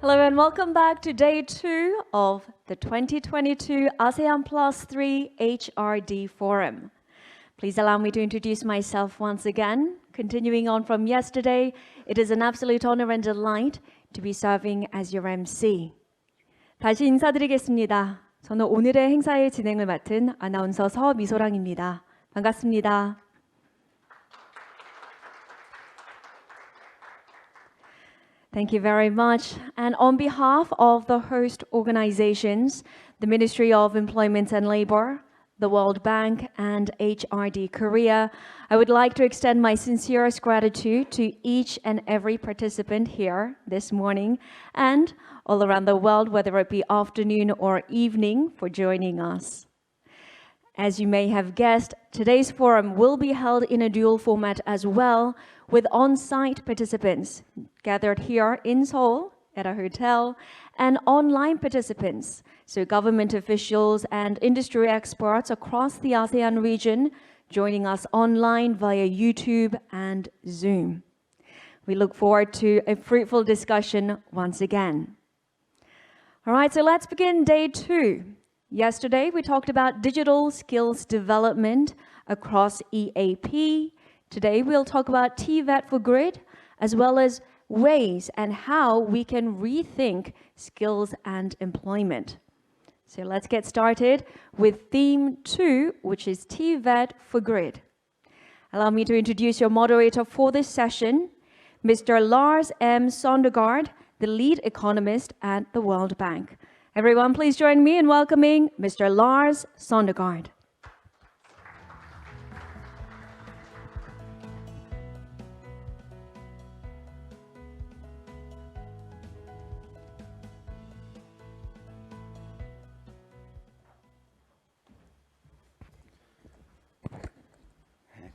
Hello and welcome back to day 2 of the 2022 Asean+3 Hrd Forum. Please allow me to introduce myself once again. Continuing on from yesterday, it is an absolute honor and delight to be serving as your MC. 다시 인사드리겠습니다. 저는 오늘의 행사의 진행을 맡은 아나운서 서미소랑입니다. 반갑습니다. Thank you very much. And on behalf of the host organizations, the Ministry of Employment and Labor, the World Bank, and HRD Korea, I would like to extend my sincerest gratitude to each and every participant here this morning and all around the world, whether it be afternoon or evening, for joining us. As you may have guessed, today's forum will be held in a dual format as well, with on-site participants gathered here in Seoul at a hotel and online participants, so government officials and industry experts across the ASEAN region joining us online via YouTube and Zoom. We look forward to a fruitful discussion once again. All right, so let's begin day 2. Yesterday, we talked about digital skills development across EAP. Today, we'll talk about TVET for Grid, as well as ways and how we can rethink skills and employment. So let's get started with theme 2, which is TVET for Grid. Allow me to introduce your moderator for this session, Mr. Lars M. Sondergaard, the lead economist at the World Bank. Everyone, please join me in welcoming Mr. Lars Sondergaard.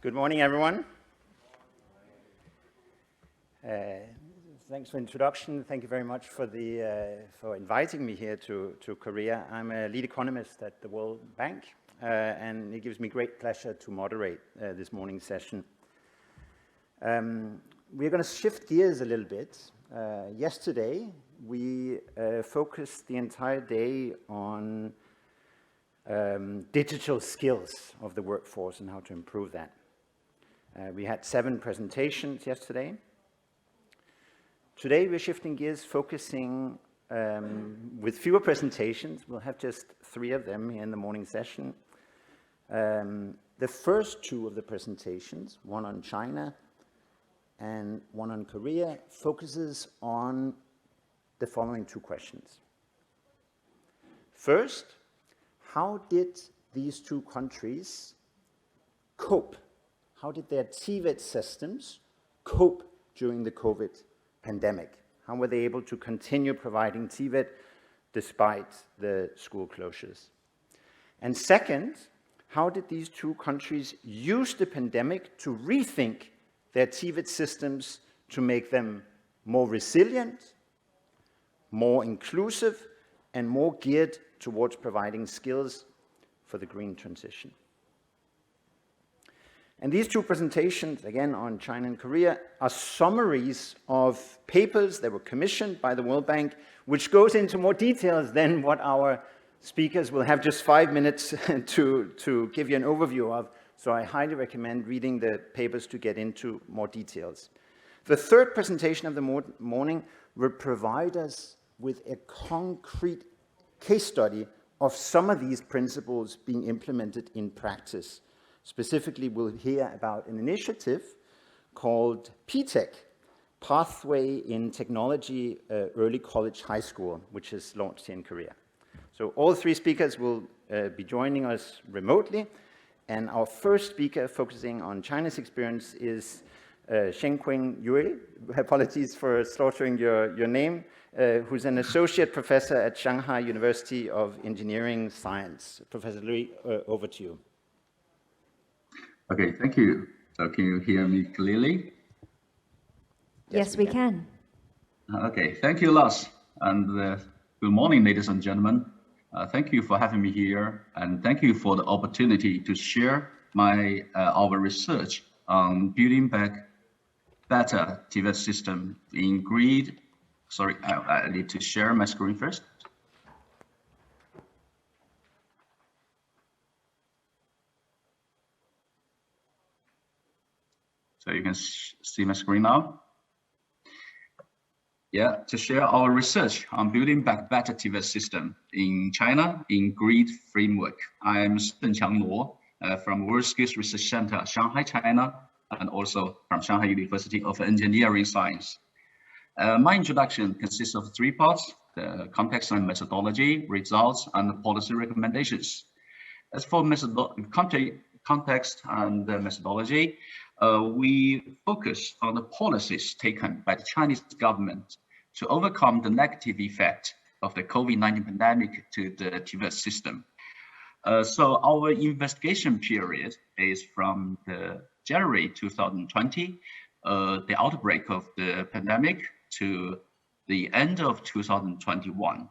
Good morning, everyone. Thanks for the introduction. Thank you very much for inviting me here to Korea. I'm a lead economist at the World Bank, and it gives me great pleasure to moderate this morning's session. We're going to shift gears a little bit. Yesterday, we focused the entire day on digital skills of the workforce and how to improve that. We had 7 presentations yesterday. Today we're shifting gears, focusing with fewer presentations. We'll have just 3 of them in the morning session. The first 2 of the presentations, one on China and one on Korea, focuses on the following 2 questions. First, how did these 2 countries cope? How did their TVET systems cope during the COVID pandemic? How were they able to continue providing TVET despite the school closures? And second, how did these 2 countries use the pandemic to rethink their TVET systems to make them more resilient, more inclusive, and more geared towards providing skills for the green transition? And these 2 presentations, again on China and Korea, are summaries of papers that were commissioned by the World Bank, which goes into more details than what our speakers will have just 5 minutes to give you an overview of. So I highly recommend reading the papers to get into more details. The third presentation of the morning will provide us with a concrete case study of some of these principles being implemented in practice. Specifically, we'll hear about an initiative called PTech, Pathway in Technology Early College High School, which is launched here in Korea. So all 3 speakers will be joining us remotely. And our first speaker focusing on China's experience is Shengqing Yue, apologies for slaughtering your name, who's an associate professor at Shanghai University of Engineering Science. Professor Lui, over to you. Okay, thank you. So can you hear me clearly? Yes, we can. Okay, thank you, Lars. And good morning, ladies and gentlemen. Thank you for having me here, and thank you for the opportunity to share our research on building back better TVET system in grid Sorry, I need to share my screen first. So you can see my screen now. Yeah, to share our research on building back better TVET system in China in GREED framework. I'm Deng Qiangluo from World Skills Research Center, Shanghai, China, and also from Shanghai University of Engineering Science. My introduction consists of 3 parts: the context and methodology, results, and policy recommendations. As for context and methodology, we focus on the policies taken by the Chinese government to overcome the negative effect of the COVID-19 pandemic to the TVET system. So our investigation period is from the January 2020, the outbreak of the pandemic, to the end of 2021.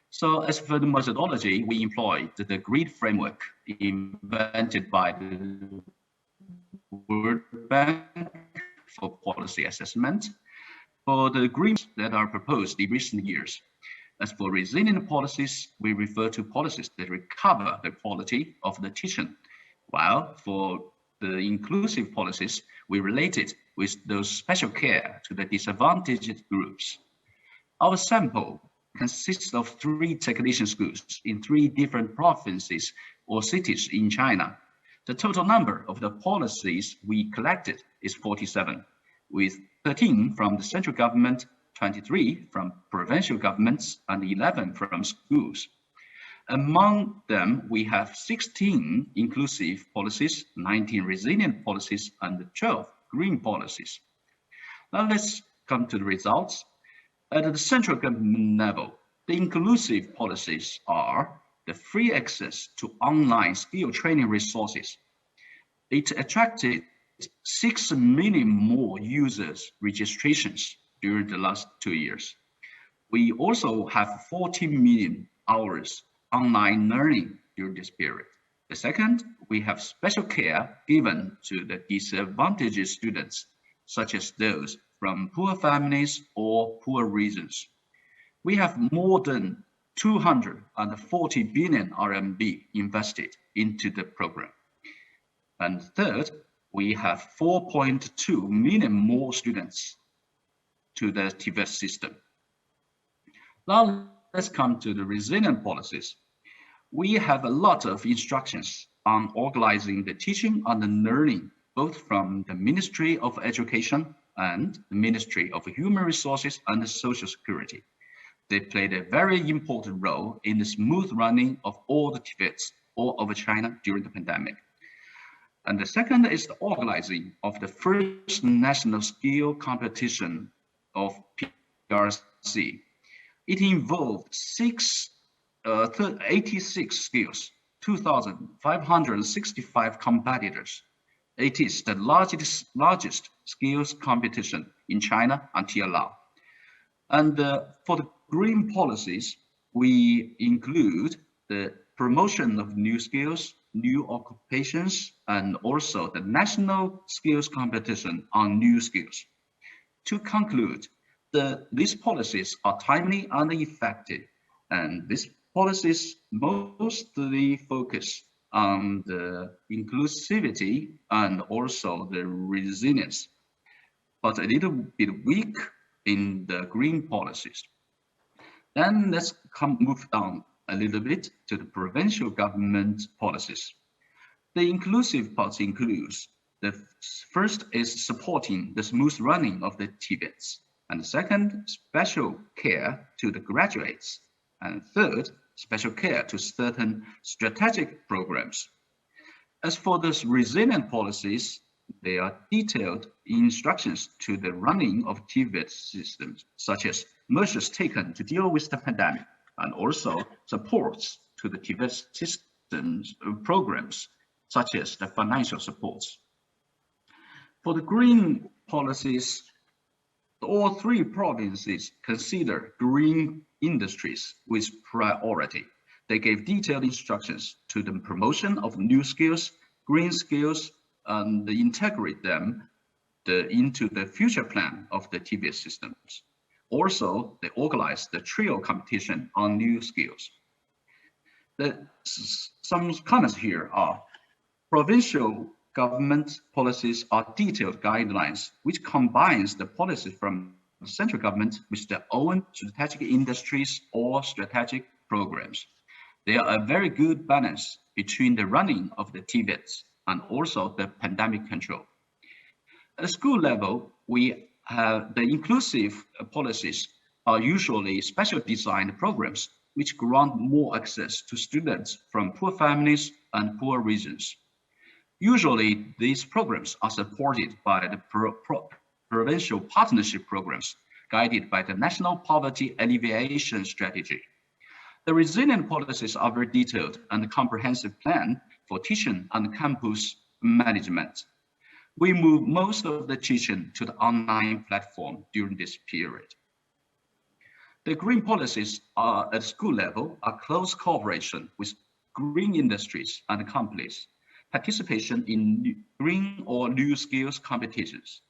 So as for the methodology, we employed the GREED framework invented by the World Bank for policy assessment for the agreements that are proposed in recent years. As for resilient policies, we refer to policies that recover the quality of the teaching, while for the inclusive policies, we relate it with those special care to the disadvantaged groups. Our sample consists of 3 technician schools in 3 different provinces or cities in China. The total number of the policies we collected is 47, with 13 from the central government, 23 from provincial governments, and 11 from schools. Among them, we have 16 inclusive policies, 19 resilient policies, and 12 green policies. Now let's come to the results. At the central government level, the inclusive policies are the free access to online skill training resources. It attracted 6 million more users registrations during the last 2 years. We also have 14 million hours online learning during this period. The second, we have special care given to the disadvantaged students, such as those from poor families or poor regions. We have more than 240 billion RMB invested into the program. And third, we have 4.2 million more students to the TVET system. Now let's come to the resilient policies. We have a lot of instructions on organizing the teaching and the learning, both from the Ministry of Education and the Ministry of Human Resources and Social Security. They played a very important role in the smooth running of all the TVETs all over China during the pandemic. And the second is the organizing of the first national skill competition of PRC. It involved 86 skills, 2,565 competitors. It is the largest skills competition in China until now. And for the green policies, we include the promotion of new skills, new occupations, and also the national skills competition on new skills. To conclude, these policies are timely and effective, and these policies mostly focus on the inclusivity and also the resilience, but a little bit weak in the green policies. Then let's move down a little bit to the provincial government policies. The inclusive part includes the first is supporting the smooth running of the TVETs, and the second, special care to the graduates, and third, special care to certain strategic programs. As for those resilient policies, they are detailed instructions to the running of TVET systems, such as measures taken to deal with the pandemic, and also supports to the TVET systems programs, such as the financial supports. For the green policies, all 3 provinces consider green industries with priority. They gave detailed instructions to the promotion of new skills, green skills, and integrate them into the future plan of the TVET systems. Also, they organize the trio competition on new skills. Some comments here are: provincial government policies are detailed guidelines which combines the policies from the central government with their own strategic industries or strategic programs. They are a very good balance between the running of the TVETs and also the pandemic control. At the school level, we have the inclusive policies are usually special designed programs which grant more access to students from poor families and poor regions. Usually, these programs are supported by the provincial partnership programs guided by the National Poverty Alleviation Strategy. The resilient policies are very detailed and comprehensive plan for teaching and campus management. We move most of the teaching to the online platform during this period. The green policies are at school level are close cooperation with green industries and companies, participation in green or new skills competitions.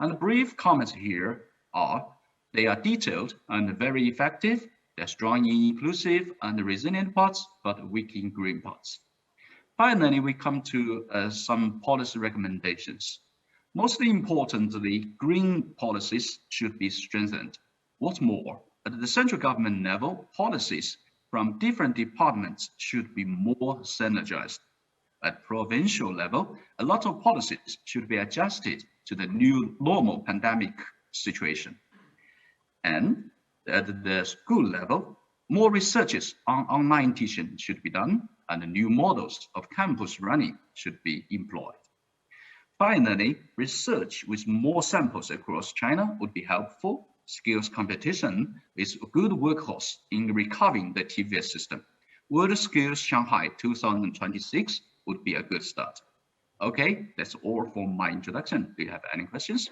And brief comments here are, they are detailed and very effective. They're strong in inclusive and resilient parts, but weak in green parts. Finally, we come to some policy recommendations. Most importantly, green policies should be strengthened. What's more, at the central government level, policies from different departments should be more synergized. At provincial level, a lot of policies should be adjusted to the new normal pandemic situation. And at the school level, more researches on online teaching should be done, and new models of campus running should be employed. Finally, research with more samples across China would be helpful. Skills competition is a good workhorse in recovering the TVET system. World Skills Shanghai 2026 would be a good start. Okay, that's all for my introduction. Do you have any questions?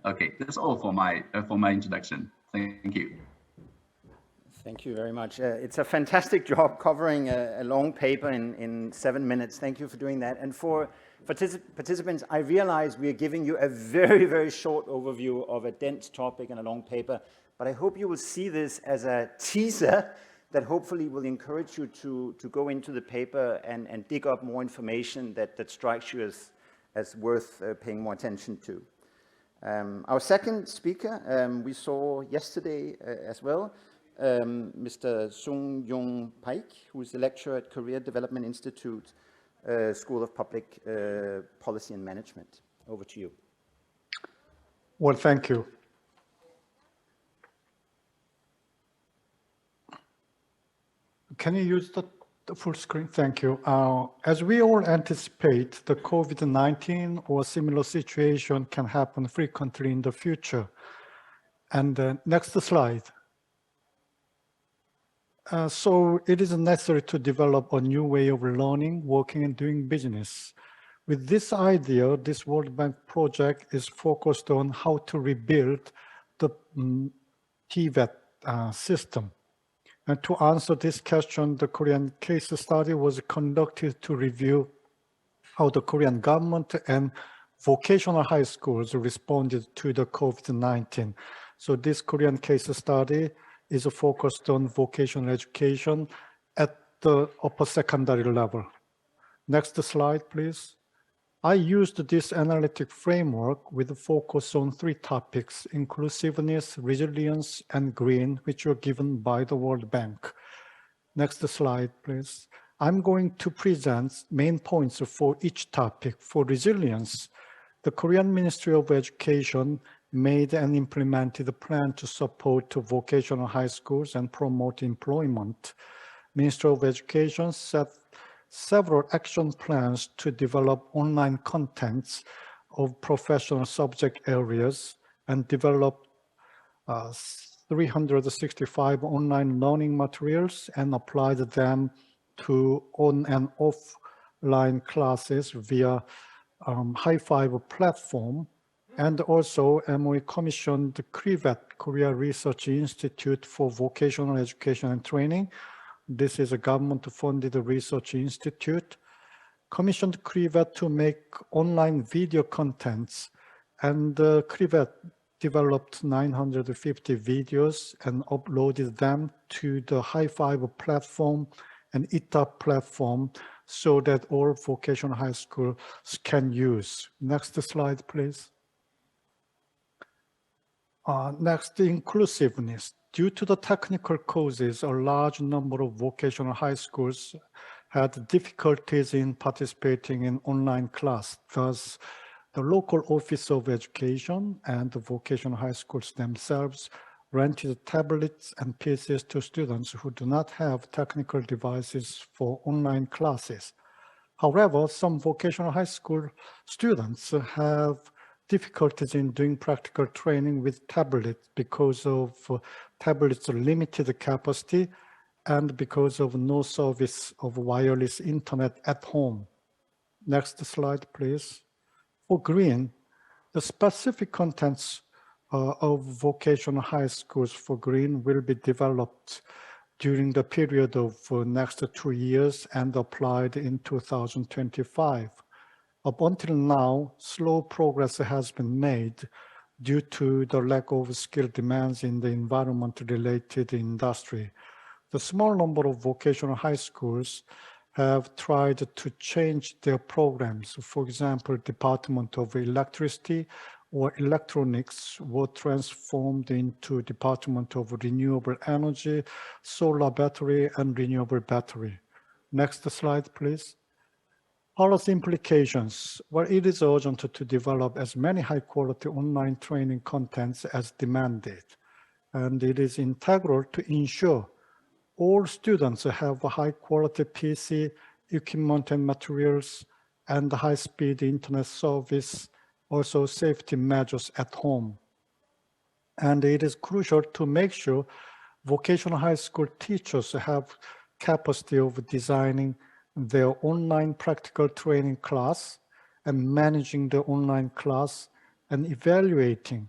Okay, that's all for my introduction. Thank you. Thank you very much. It's a fantastic job covering a long paper in 7 minutes. Thank you for doing that. And for participants, I realize we are giving you a very, very short overview of a dense topic and a long paper, but I hope you will see this as a teaser that hopefully will encourage you to go into the paper and dig up more information that strikes you as worth paying more attention to. Our second speaker we saw yesterday as well, Mr. Sung Yong Paik, who is a lecturer at Korea Development Institute, School of Public Policy and Management. Over to you. Well, thank you. Can you use the full screen? Thank you. As we all anticipate, the COVID-19 or similar situation can happen frequently in the future. And next slide. So it is necessary to develop a new way of learning, working, and doing business. With this idea, this World Bank project is focused on how to rebuild the TVET system. And to answer this question, the Korean case study was conducted to review how the Korean government and vocational high schools responded to the COVID-19. So this Korean case study is focused on vocational education at the upper secondary level. Next slide, please. I used this analytic framework with a focus on 3 topics: inclusiveness, resilience, and green, which were given by the World Bank. Next slide, please. I'm going to present main points for each topic. For resilience, the Korean Ministry of Education made and implemented a plan to support vocational high schools and promote employment. Ministry of Education set several action plans to develop online contents of professional subject areas and develop 365 online learning materials and applied them to on and offline classes via High5 platform. And also MOE commissioned the TVET, Korea Research Institute for Vocational Education and Training. This is a government-funded research institute. commissioned TVET to make online video contents, and TVET developed 950 videos and uploaded them to the High Five platform and ETAP platform so that all vocational high schools can use. Next slide, please. Next, inclusiveness. Due to the technical causes, a large number of vocational high schools had difficulties in participating in online class. Thus, the local Office of Education and the vocational high schools themselves rented tablets and PCs to students who do not have technical devices for online classes. However, some vocational high school students have difficulties in doing practical training with tablets because of tablets' limited capacity and because of no service of wireless internet at home. Next slide, please. For green, the specific contents of vocational high schools for green will be developed during the period of next 2 years and applied in 2025. Up until now, slow progress has been made due to the lack of skill demands in the environment-related industry. The small number of vocational high schools have tried to change their programs. For example, Department of Electricity or Electronics were transformed into Department of Renewable Energy, Solar Battery, and Renewable Battery. Next slide, please. Policy implications. Well, it is urgent to develop as many high-quality online training contents as demanded, and it is integral to ensure all students have a high-quality PC, equipment and materials, and high-speed internet service, also safety measures at home. And it is crucial to make sure vocational high school teachers have capacity of designing their online practical training class and managing the online class and evaluating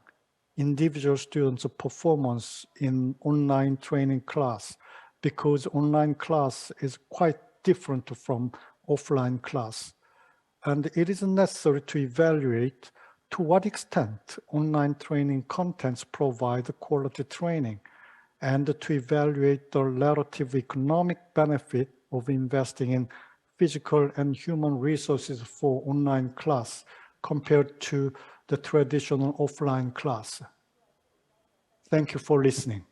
individual students' performance in online training class, because online class is quite different from offline class. And it is necessary to evaluate to what extent online training contents provide quality training, and to evaluate the relative economic benefit of investing in physical and human resources for online class compared to the traditional offline class. Thank you for listening.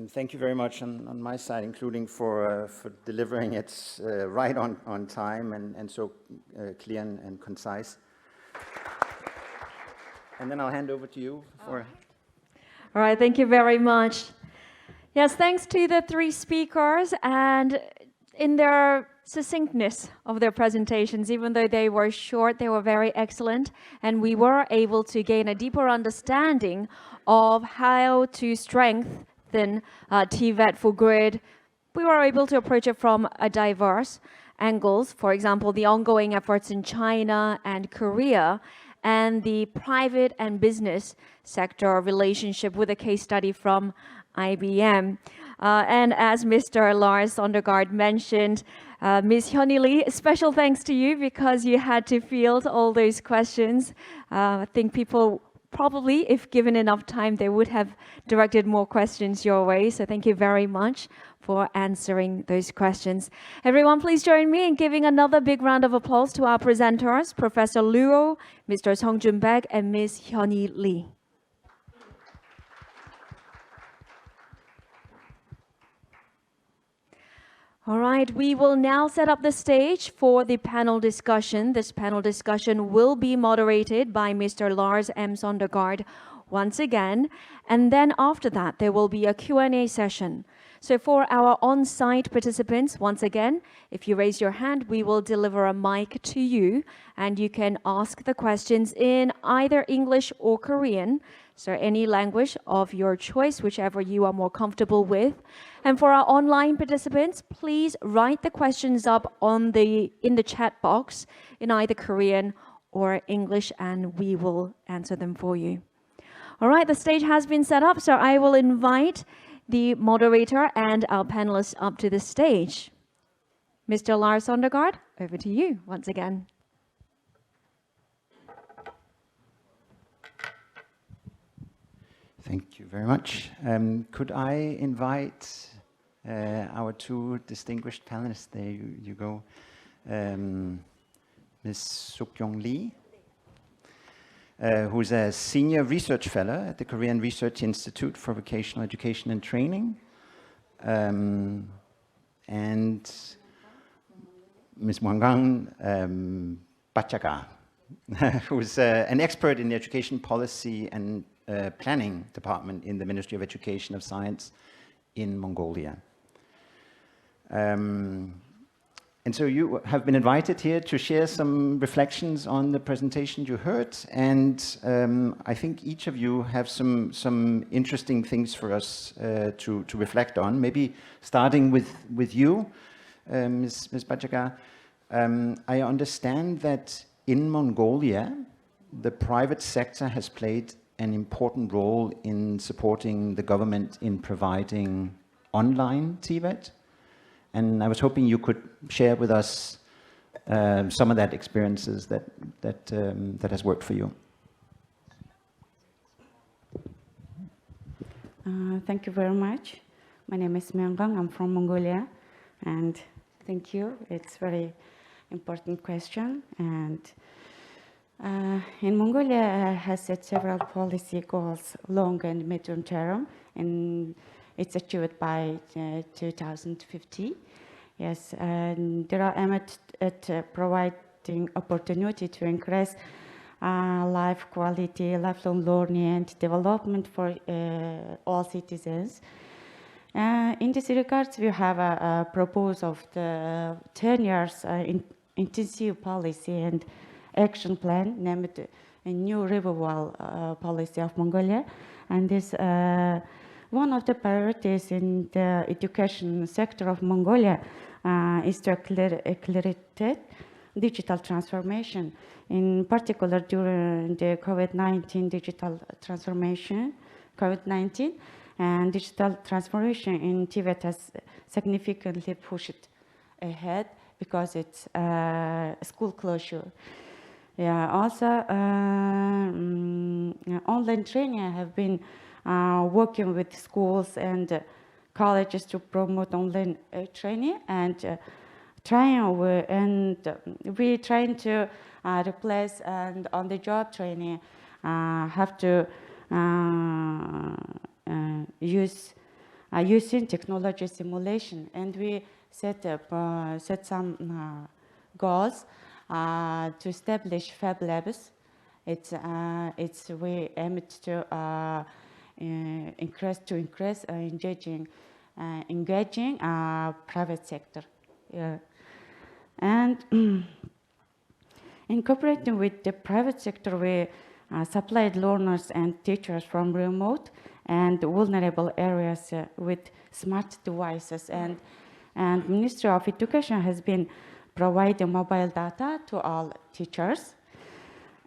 Thank you very much on my side, including for delivering it right on time and so clear and concise. And then I'll hand over to you for... All right, thank you very much. Yes, thanks to the three speakers, and in their succinctness of their presentations, even though they were short, they were very excellent, and we were able to gain a deeper understanding of how to strengthen TVET for grid. We were able to approach it from a diverse angles, for example, the ongoing efforts in China and Korea, and the private and business sector relationship with a case study from IBM. And as Mr. Lars Sondergaard mentioned, Ms. Hyunhee Lee, special thanks to you because you had to field all those questions. I think people probably, if given enough time, they would have directed more questions your way. So thank you very much for answering those questions. Everyone, please join me in giving another big round of applause to our presenters, Professor Luo, Mr. Song Jun-baek, and Ms. Hyunhee Lee. All right, we will now set up the stage for the panel discussion. This panel discussion will be moderated by Mr. Lars M. Sondergaard once again, and then after that, there will be a Q&A session. So for our on-site participants, once again, if you raise your hand, we will deliver a mic to you, and you can ask the questions in either English or Korean, so any language of your choice, whichever you are more comfortable with. And for our online participants, please write the questions up in the chat box in either Korean or English, and we will answer them for you. All right, the stage has been set up, so I will invite the moderator and our panelists up to the stage. Mr. Lars Sondergaard, over to you once again. Thank you very much. Could I invite our two distinguished panelists? There you go. Ms. Suk-Yong Lee, who's a senior research fellow at the Korean Research Institute for Vocational Education and Training, and Ms. Mwangang Bachaga, who's an expert in the education policy and planning department in the Ministry of Education of Science in Mongolia. And so you have been invited here to share some reflections on the presentation you heard, and I think each of you have some interesting things for us to reflect on. Maybe starting with you, Ms. Bachaga. I understand that in Mongolia, the private sector has played an important role in supporting the government in providing online TVET. And I was hoping you could share with us some of that experiences that has worked for you. Thank you very much. My name is Mwangang. I'm from Mongolia, and thank you. It's a very important question. And in Mongolia, has set several policy goals, long and medium term, and it's achieved by 2050. Yes, and there are aimed at providing opportunity to increase life quality, lifelong learning and development for all citizens. In this regard, we have a proposal of the 10 years intensive policy and action plan named a new revival policy of Mongolia. And this one of the priorities in the education sector of Mongolia is to accelerate digital transformation, in particular during the COVID-19 digital transformation, COVID-19, and digital transformation in TVET has significantly pushed ahead because it's school closure. Yeah, also online training have been working with schools and colleges to promote online training, and we're trying to replace and on-the-job training have to using technology simulation, and we set some goals to establish fab labs. We aim to increase engaging private sector. Yeah. And in cooperating with the private sector, we supplied learners and teachers from remote and vulnerable areas with smart devices, and Ministry of Education has been providing mobile data to all teachers.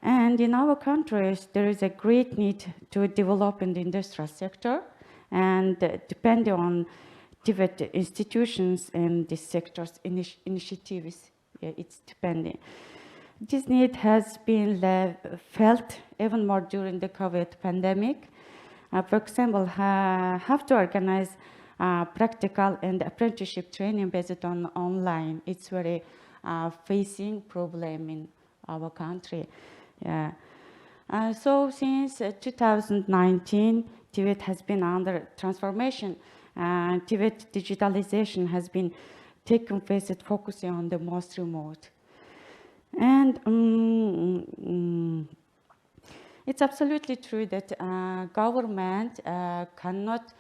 And in our countries, there is a great need to develop in the industrial sector, and depending on TVET institutions and the sector's initiatives, it's depending. This need has been felt even more during the COVID pandemic. For example, have to organize practical and apprenticeship training based on online. It's very facing problem in our country. Yeah. So since 2019, TVET has been under transformation. TVET digitalization has been taking place at focusing on the most remote. And it's absolutely true that government cannot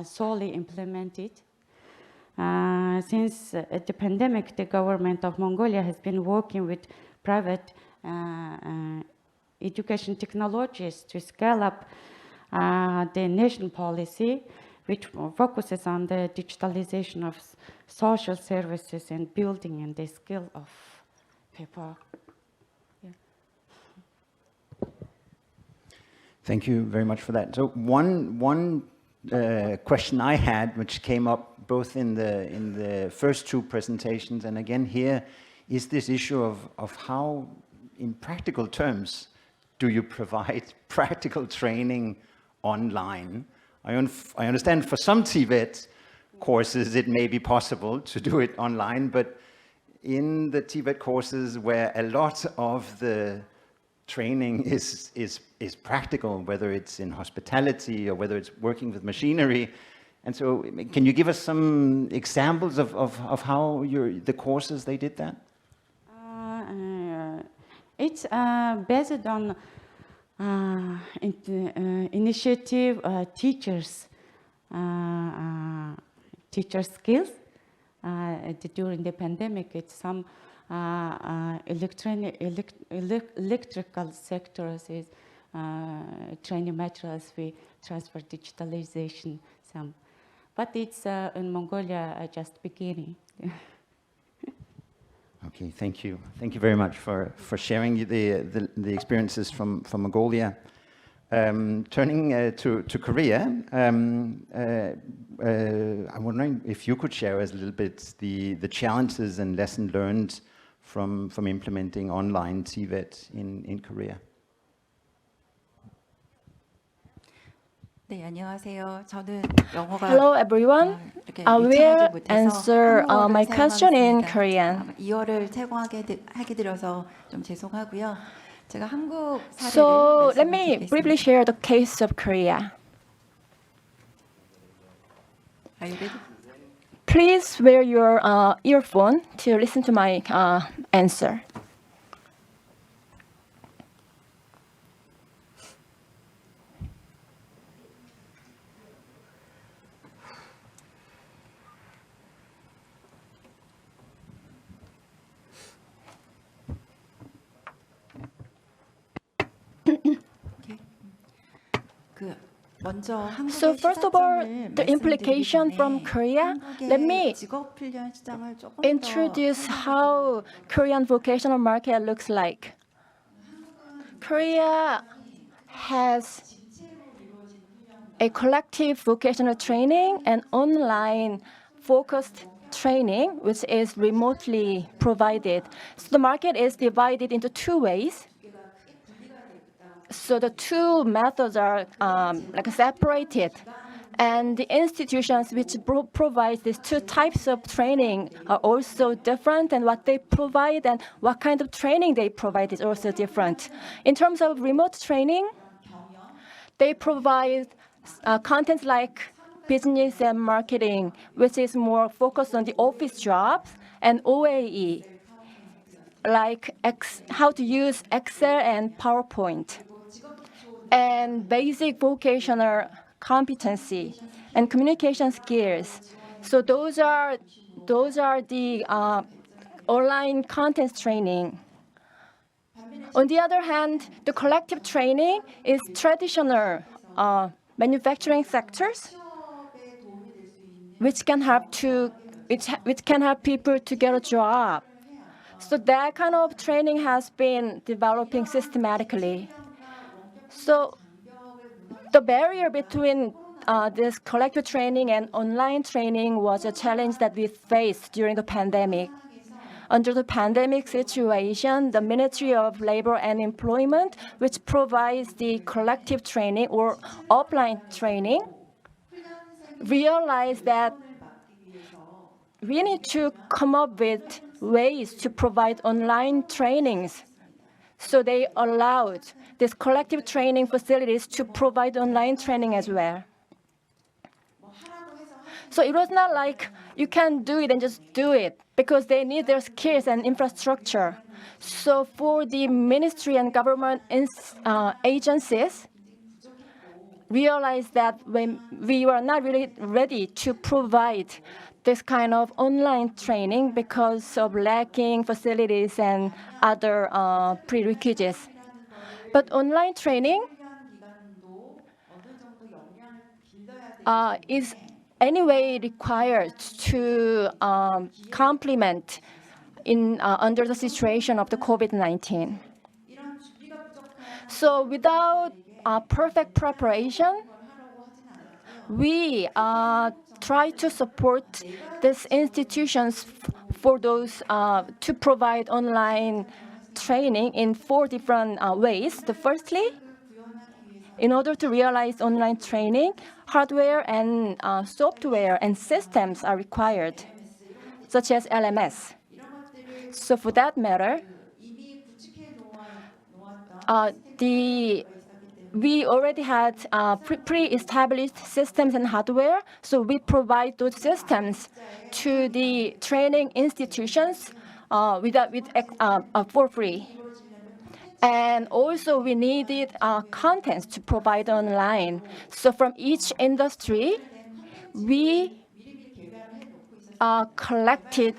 solely implement it. Since the pandemic, the government of Mongolia has been working with private education technologies to scale up the national policy, which focuses on the digitalization of social services and building and the skill of people. Yeah. Thank you very much for that. So one question I had, which came up both in the first two presentations and again here, is this issue of how, in practical terms, do you provide practical training online? I understand for some TVET courses it may be possible to do it online, but in the TVET courses where a lot of the training is practical, whether it's in hospitality or whether it's working with machinery. And so can you give us some examples of how the courses they did that? It's based on initiative teachers skills. During the pandemic, it's some electrical sectors is training materials. We transfer digitalization some, but it's in Mongolia just beginning. Okay, thank you. Thank you very much for sharing the experiences from Mongolia. Turning to Korea, I'm wondering if you could share us a little bit the challenges and lessons learned from implementing online TVET in Korea. 네, 안녕하세요. 저는 영어가 Hello everyone. I will answer my question in Korean. 2월을 채용하게 되어서 좀 죄송하고요. 제가 한국 So 사례를 let me briefly share the case of Korea. Are you ready? Please wear your earphone to listen to my answer. So first of all, the implication from Korea, let me introduce how Korean vocational market looks like. Korea has a collective vocational training and online focused training, which is remotely provided. So the market is divided into two ways. So the two methods are separated, and the institutions which provide these two types of training are also different, and what they provide and what kind of training they provide is also different. In terms of remote training, they provide contents like business and marketing, which is more focused on the office jobs, and OAE, like how to use Excel and PowerPoint, and basic vocational competency and communication skills. So those are the online content training. On the other hand, the collective training is traditional manufacturing sectors, which can help people to get a job. So that kind of training has been developing systematically. So the barrier between this collective training and online training was a challenge that we faced during the pandemic. Under the pandemic situation, the Ministry of Labor and Employment, which provides the collective training or offline training, realized that we need to come up with ways to provide online trainings. So they allowed these collective training facilities to provide online training as well. So it was not like you can do it and just do it, because they need their skills and infrastructure. So for the ministry and government agencies, realized that when we were not really ready to provide this kind of online training because of lacking facilities and other prerequisites. But online training is anyway required to complement under the situation of the COVID-19. So without perfect preparation, we try to support these institutions for those to provide online training in 4 different ways. Firstly, in order to realize online training, hardware and software and systems are required, such as LMS. So for that matter, we already had pre-established systems and hardware, so we provide those systems to the training institutions for free. And also, we needed contents to provide online. So from each industry, we collected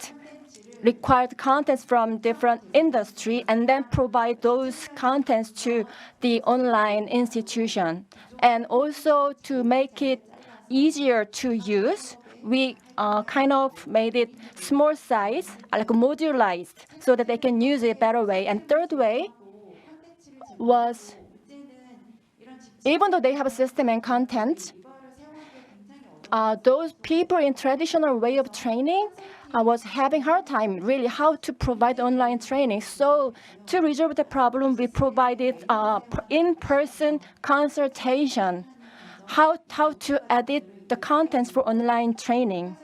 required contents from different industry and then provide those contents to the online institution. And also, to make it easier to use, we kind of made it small size, like modularized, so that they can use it a better way. And third way was, even though they have a system and content, those people in traditional way of training was having hard time really how to provide online training. So to resolve the problem, we provided in-person consultation, how to edit the contents for online training.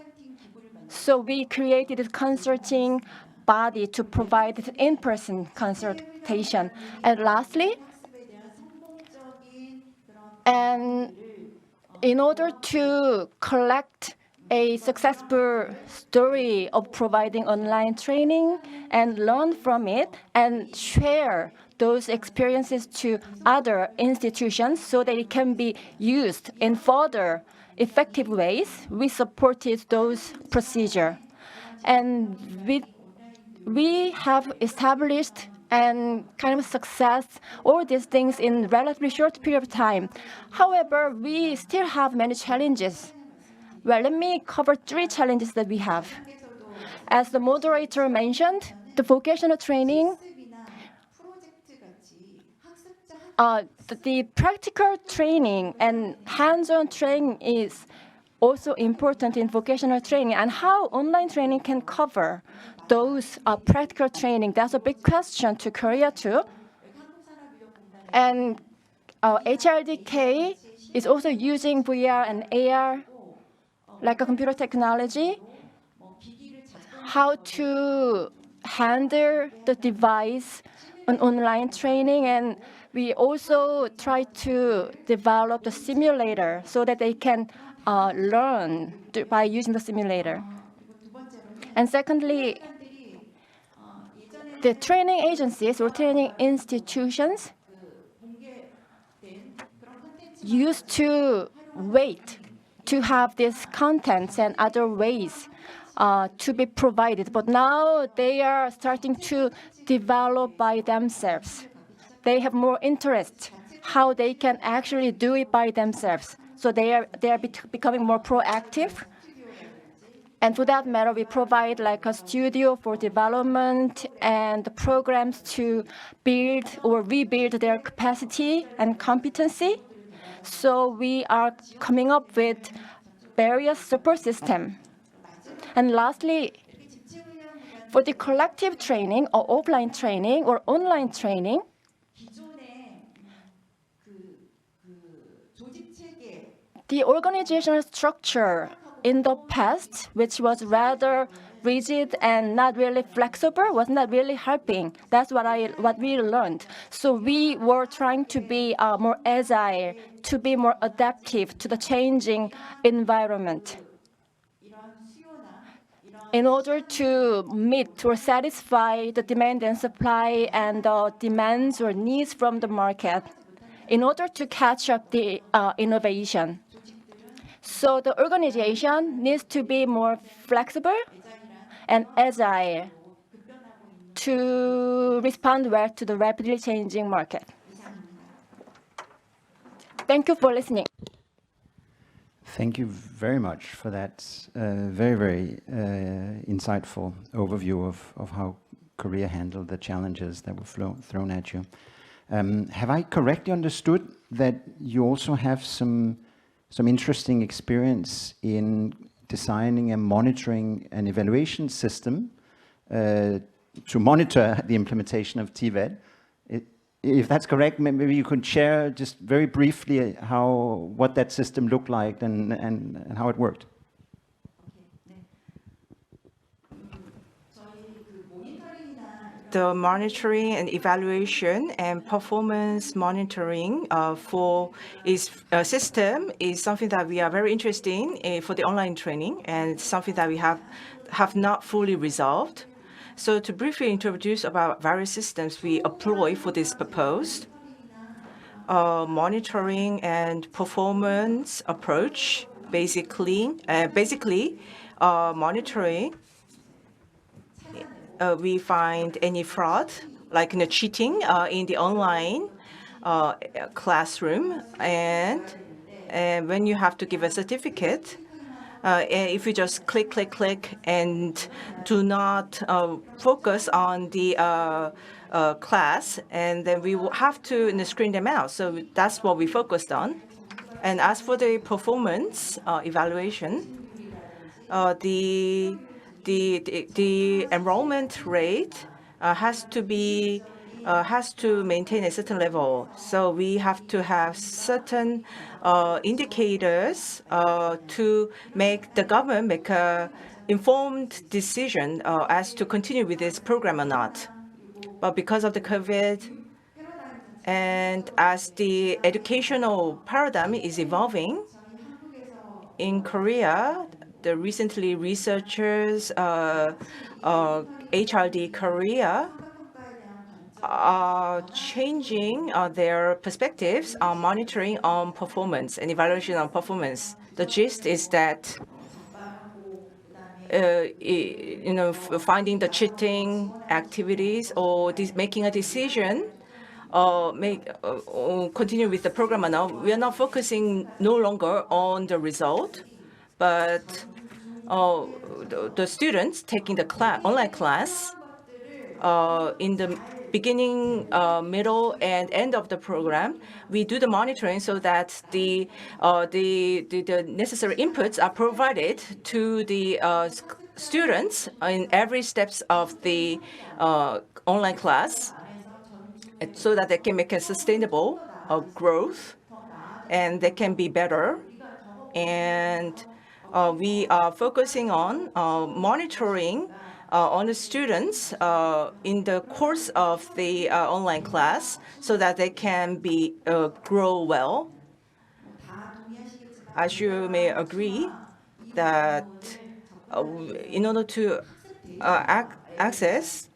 So we created a consulting body to provide in-person consultation. And lastly, and in order to collect a successful story of providing online training and learn from it and share those experiences to other institutions so that it can be used in further effective ways, we supported those procedures. And we have established and kind of success all these things in relatively short period of time. However, we still have many challenges. Well, let me cover 3 challenges that we have. As the moderator mentioned, the vocational training, the practical training and hands-on training is also important in vocational training, and how online training can cover those practical training. That's a big question to Korea too. And HRDK is also using VR and AR, like a computer technology, how to handle the device on online training. And we also try to develop the simulator so that they can learn by using the simulator. And secondly, the training agencies or training institutions used to wait to have these contents and other ways to be provided. But now they are starting to develop by themselves. They have more interest how they can actually do it by themselves. So they are becoming more proactive. And for that matter, we provide like a studio for development and programs to build or rebuild their capacity and competency. So we are coming up with various support systems. And lastly, for the collective training or offline training or online training, the organizational structure in the past, which was rather rigid and not really flexible, was not really helping. That's what we learned. So we were trying to be more agile, to be more adaptive to the changing environment in order to meet or satisfy the demand and supply and the demands or needs from the market in order to catch up the innovation. So the organization needs to be more flexible and agile to respond well to the rapidly changing market. Thank you for listening. Thank you very much for that very, very insightful overview of how Korea handled the challenges that were thrown at you. Have I correctly understood that you also have some some interesting experience in designing and monitoring an evaluation system to monitor the implementation of TVET. If that's correct, maybe you could share just very briefly what that system looked like and how it worked. The monitoring and evaluation and performance monitoring for its system is something that we are very interested in for the online training, and something that we have not fully resolved. So to briefly introduce about various systems we employ for this purpose, monitoring and performance approach, basically monitoring. We find any fraud, like cheating in the online classroom, and when you have to give a certificate, if you just click and do not focus on the class, and then we will have to screen them out. So that's what we focused on. And as for the performance evaluation, the enrollment rate has to maintain a certain level. So we have to have certain indicators to make the government make a informed decision as to continue with this program or not. But because of the COVID, and as the educational paradigm is evolving in Korea, the recently researchers, HRD Korea, are changing their perspectives on monitoring on performance and evaluation on performance. The gist is that finding the cheating activities or making a decision continue with the program or not. We are not focusing no longer on the result, but the students taking the online class in the beginning, middle, and end of the program, we do the monitoring so that the necessary inputs are provided to the students in every steps of the online class, so that they can make a sustainable growth and they can be better. And we are focusing on monitoring on the students in the course of the online class, so that they can grow well. As you may agree that in order to access,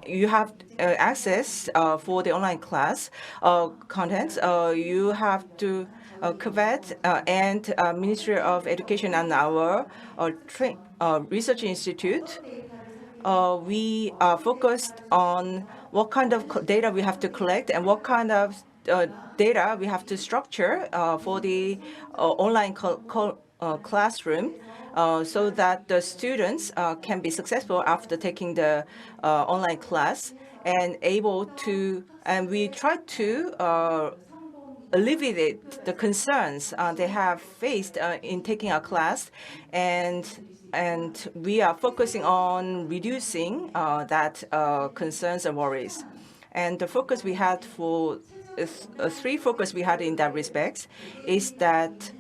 you have access for the online class contents, you have to TVET and Ministry of Education and our research institute. We are focused on what kind of data we have to collect and what kind of data we have to structure for the online classroom, so that the students can be successful after taking the online class and we try to alleviate the concerns they have faced in taking a class, and we are focusing on reducing that concerns and worries. And the focus we had for three focus we had in that respect is that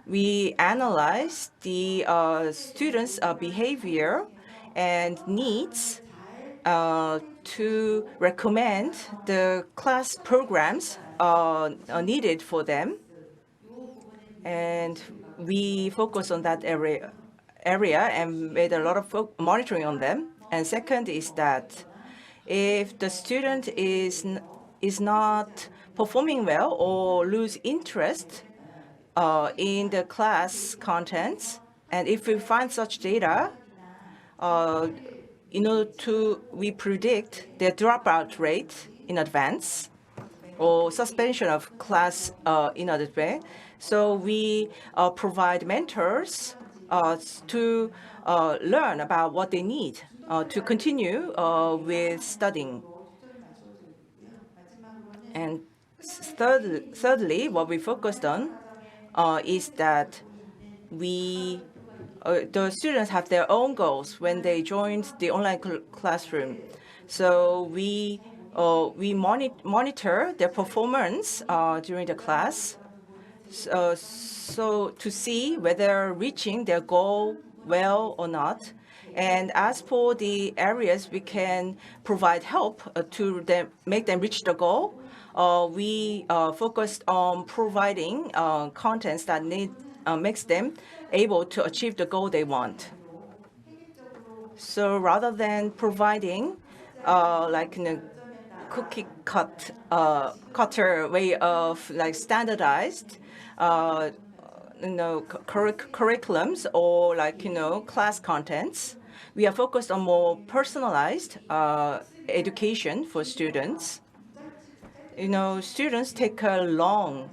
we analyze the students' behavior and needs to recommend the class programs needed for them, and we focus on that area and made a lot of monitoring on them. And second is that if the student is not performing well or lose interest in the class contents, and if we find such data, we predict their dropout rate in advance or suspension of class in advance. So we provide mentors to learn about what they need to continue with studying. And thirdly, what we focused on is that the students have their own goals when they joined the online classroom. So we monitor their performance during the class, so to see whether reaching their goal well or not. And as for the areas we can provide help to make them reach the goal, we focused on providing contents that makes them able to achieve the goal they want. So rather than providing like cookie cutter way of like standardized curriculums or like class contents, we are focused on more personalized education for students. Students take a long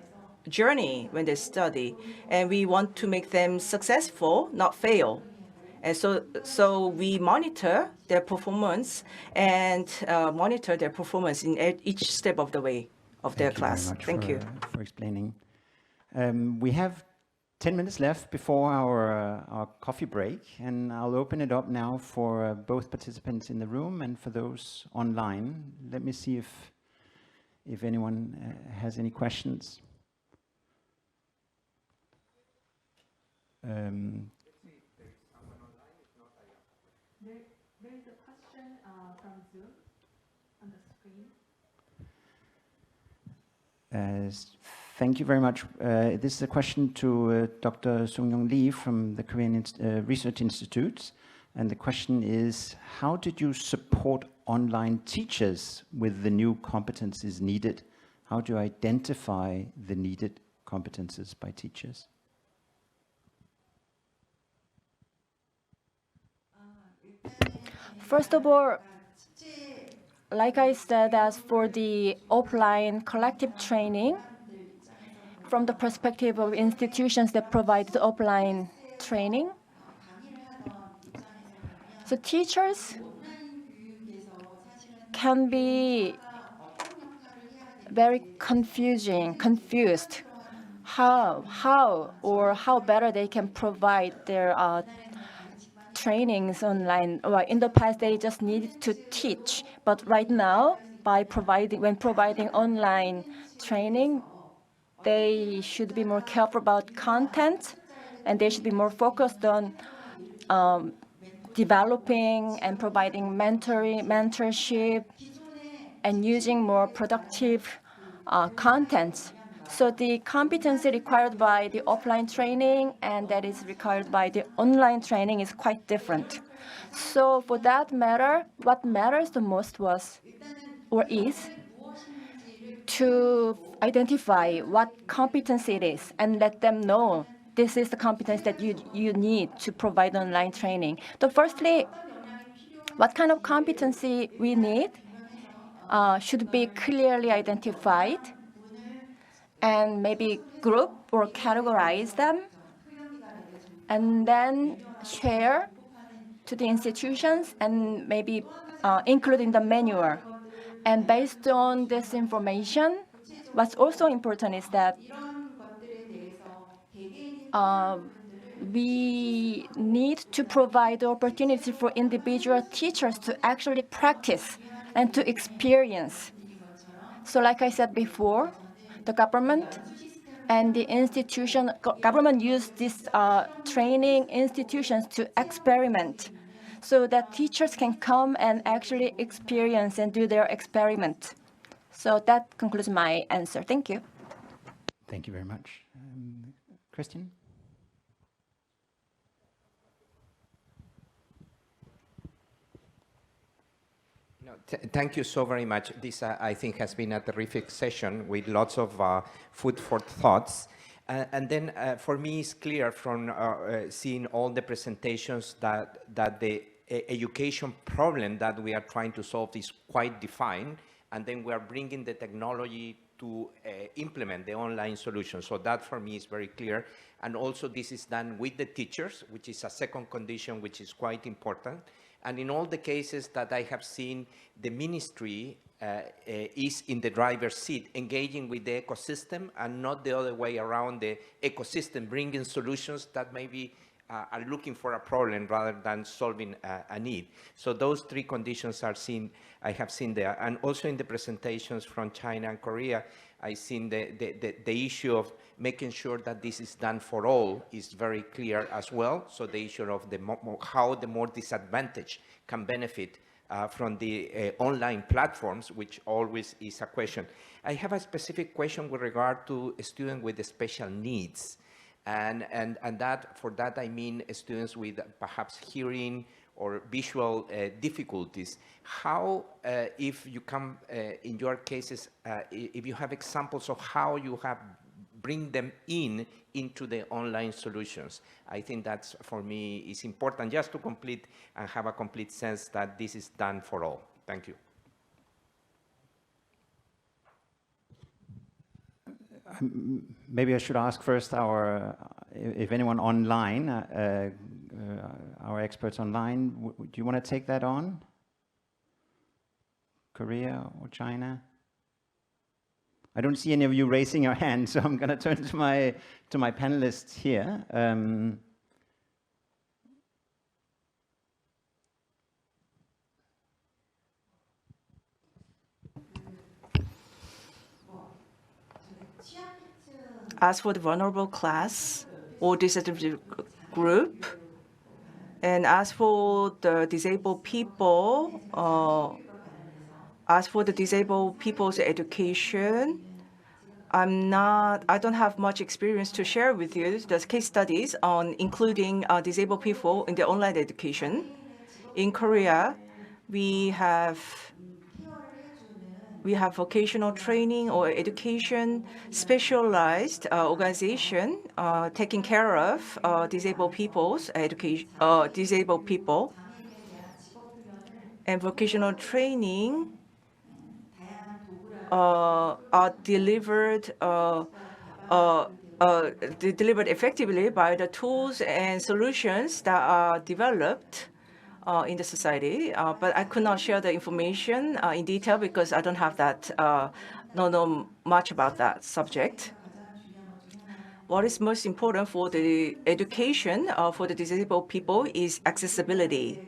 journey when they study, and we want to make them successful, not fail. And so we monitor their performance and monitor their performance in each step of the way of their class. Thank you for explaining. We have 10 minutes left before our coffee break, and I'll open it up now for both participants in the room and for those online. Let me see if anyone has any questions. There is a question from Zoom on the screen. Thank you very much. This is a question to Dr. Sung-Young Lee from the Korean Research Institute. And the question is, how did you support online teachers with the new competencies needed? How do you identify the needed competences by teachers? First of all, like I said, as for the offline collective training, from the perspective of institutions that provide the offline training, so teachers can be very confused how better they can provide their trainings online. Well, in the past, they just needed to teach, but right now, when providing online training, they should be more careful about content, and they should be more focused on developing and providing mentorship, and using more productive contents. So the competency required by the offline training and that is required by the online training is quite different. So for that matter, what matters the most is to identify what competency it is and let them know this is the competence that you need to provide online training. So firstly, what kind of competency we need should be clearly identified and maybe group or categorize them, and then share to the institutions and maybe include in the manual. And based on this information, what's also important is that we need to provide the opportunity for individual teachers to actually practice and to experience. So like I said before, the government and the government use these training institutions to experiment so that teachers can come and actually experience and do their experiment. So that concludes my answer. Thank you. Thank you very much. Christian? No, thank you so very much. This, I think, has been a terrific session with lots of food for thoughts. And then for me, it's clear from seeing all the presentations that the education problem that we are trying to solve is quite defined. And then we are bringing the technology to implement the online solution. So that for me is very clear. And also this is done with the teachers, which is a second condition, which is quite important. And in all the cases that I have seen, the ministry is in the driver's seat, engaging with the ecosystem and not the other way around, the ecosystem bringing solutions that maybe are looking for a problem rather than solving a need. So those three conditions are seen, I have seen there. And also in the presentations from China and Korea, I've seen the issue of making sure that this is done for all is very clear as well. So the issue of how the more disadvantaged can benefit from the online platforms, which always is a question. I have a specific question with regard to a student with special needs. And that, for that I mean students with perhaps hearing or visual difficulties. How, if you come, in your cases, if you have examples of how you have bring them into the online solutions. I think that's, for me, is important just to complete and have a complete sense that this is done for all. Thank you. Maybe I should ask first if anyone online, our experts online, do you want to take that on? Korea or China? I don't see any of you raising your hand, so I'm going to turn to my panelists here. As for the vulnerable class or disadvantaged group, and as for the disabled people, as for the disabled people's education, I don't have much experience to share with you. There's case studies on including disabled people in the online education. In Korea, we have vocational training or education specialized organization taking care of disabled people's education, disabled people, and vocational training are delivered effectively by the tools and solutions that are developed in the society. But I could not share the information in detail because I don't have that, don't know much about that subject. What is most important for the education for the disabled people is accessibility.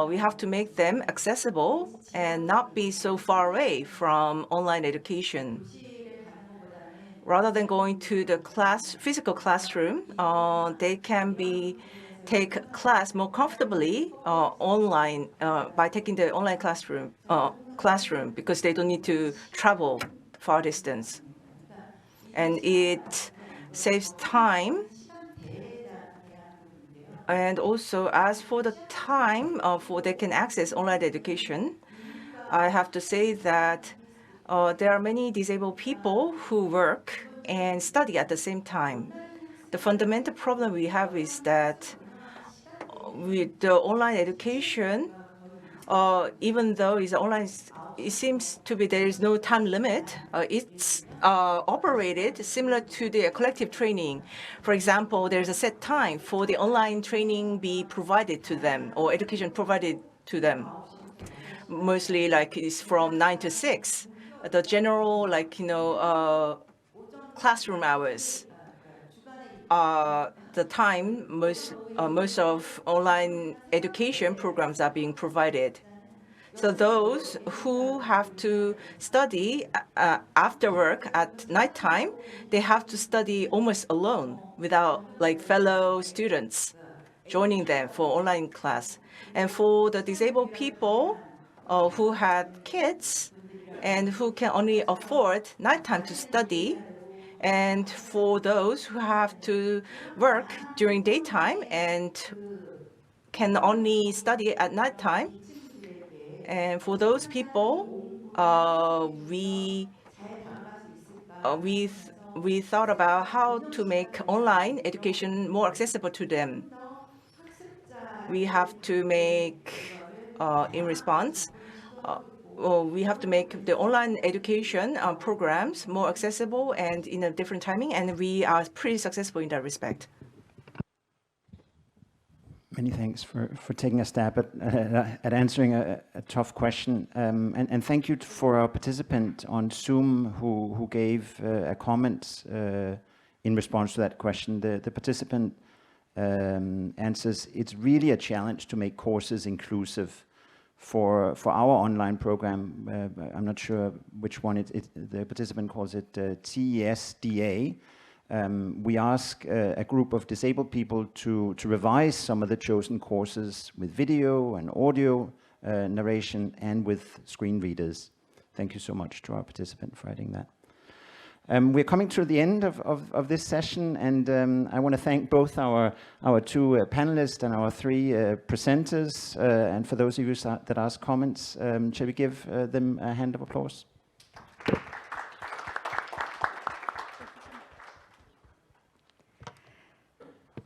We have to make them accessible and not be so far away from online education. Rather than going to the physical classroom, they can take class more comfortably online by taking the online classroom because they don't need to travel far distance. And it saves time. And also, as for the time they can access online education, I have to say that there are many disabled people who work and study at the same time. The fundamental problem we have is that with the online education, even though it's online, it seems to be there is no time limit. It's operated similar to the collective training. For example, there's a set time for the online training be provided to them or education provided to them. Mostly like it's from 9 to 6. The general classroom hours are the time most of online education programs are being provided. So those who have to study after work at nighttime, they have to study almost alone without fellow students joining them for online class. And for the disabled people who had kids and who can only afford nighttime to study, and for those who have to work during daytime and can only study at nighttime, and for those people, we thought about how to make online education more accessible to them. We have to make, in response, we have to make the online education programs more accessible and in a different timing, and we are pretty successful in that respect. Many thanks for taking a stab at answering a tough question. And thank you for our participant on Zoom who gave a comment in response to that question. The participant answers, it's really a challenge to make courses inclusive for our online program. I'm not sure which one the participant calls it TESDA. We ask a group of disabled people to revise some of the chosen courses with video and audio narration and with screen readers. Thank you so much to our participant for adding that. We're coming to the end of this session, and I want to thank both our two panelists and our three presenters, and for those of you that asked comments, shall we give them a hand of applause?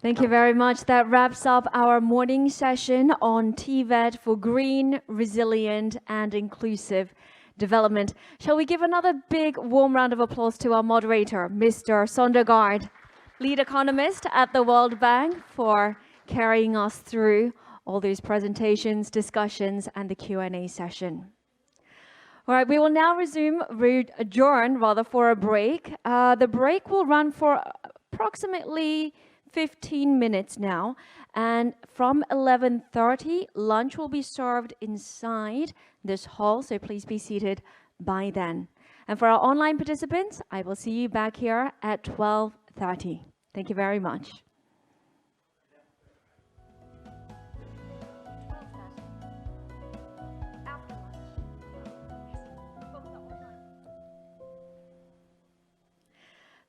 Thank you very much. That wraps up our morning session on TVET for green, resilient, and inclusive development. Shall we give another big warm round of applause to our moderator, Mr. Sondergaard, lead economist at the World Bank, for carrying us through all these presentations, discussions, and the Q&A session. All right, we will now adjourn for a break. The break will run for approximately 15 minutes now, and from 11:30 lunch will be served inside this hall, so please be seated by then. And for our online participants, I will see you back here at 12:30. Thank you very much.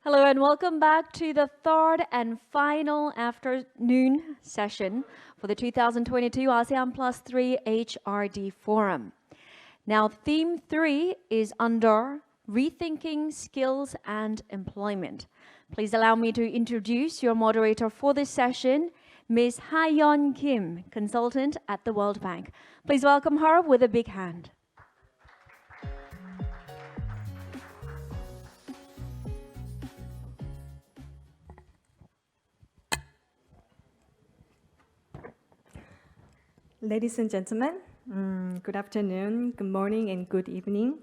Hello and welcome back to the third and final afternoon session for the 2022 Asean+3 Hrd Forum. Now, theme 3 is under Rethinking Skills and Employment. Please allow me to introduce your moderator for this session, Ms. Ha-yeon Kim, consultant at the World Bank. Please welcome her with a big hand. Ladies and gentlemen, good afternoon, good morning, and good evening.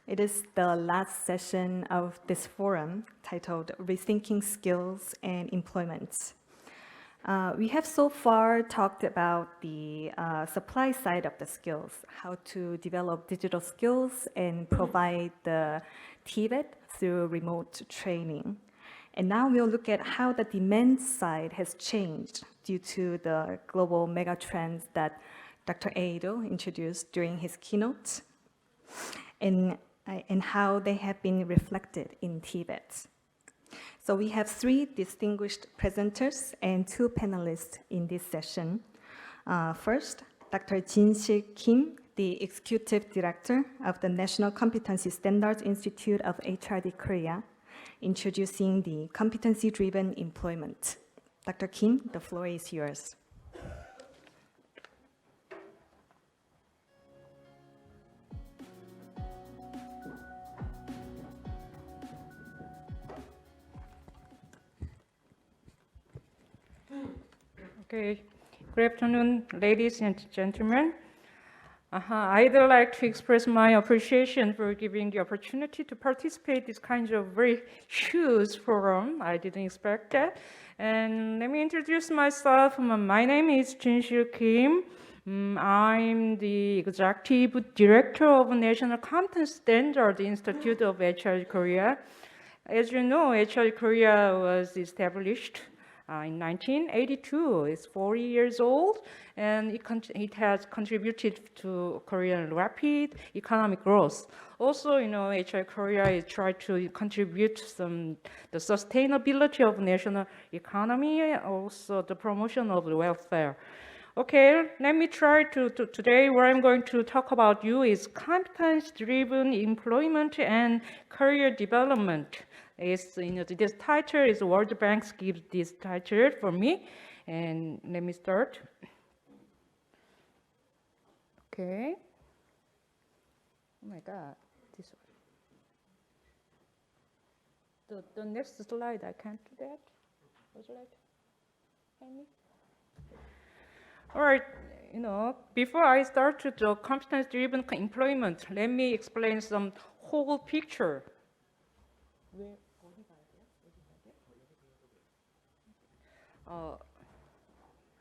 It is the last session of this forum titled Rethinking Skills and Employment. We have so far talked about the supply side of the skills, how to develop digital skills and provide the TVET through remote training. And now we'll look at how the demand side has changed due to the global megatrends that Dr. Eido introduced during his keynote, and how they have been reflected in TVET. So we have 3 distinguished presenters and 2 panelists in this session. First, Dr. Jin-Sil Kim, the Executive Director of the National Competency Standards Institute of HRD Korea, introducing the competency-driven employment. Dr. Kim, the floor is yours. Okay, good afternoon, ladies and gentlemen. I'd like to express my appreciation for giving the opportunity to participate in this kind of very huge forum. I didn't expect that. And let me introduce myself. My name is Jin-Sil Kim. I'm the Executive Director of National Competency Standards Institute of HRD Korea. As you know, HRD Korea was established in 1982. It's 40 years old, and it has contributed to Korean rapid economic growth. Also, you know, HRD Korea is trying to contribute the sustainability of national economy, also the promotion of welfare. Okay, let me try today what I'm going to talk about you is competence-driven employment and career development. It's, you know, this title is World Bank gives this title for me, and let me start. Okay. Oh my God, this one. The next slide, I can't do that. What slide? Any? All right, before I start to the competence-driven employment, let me explain some whole picture.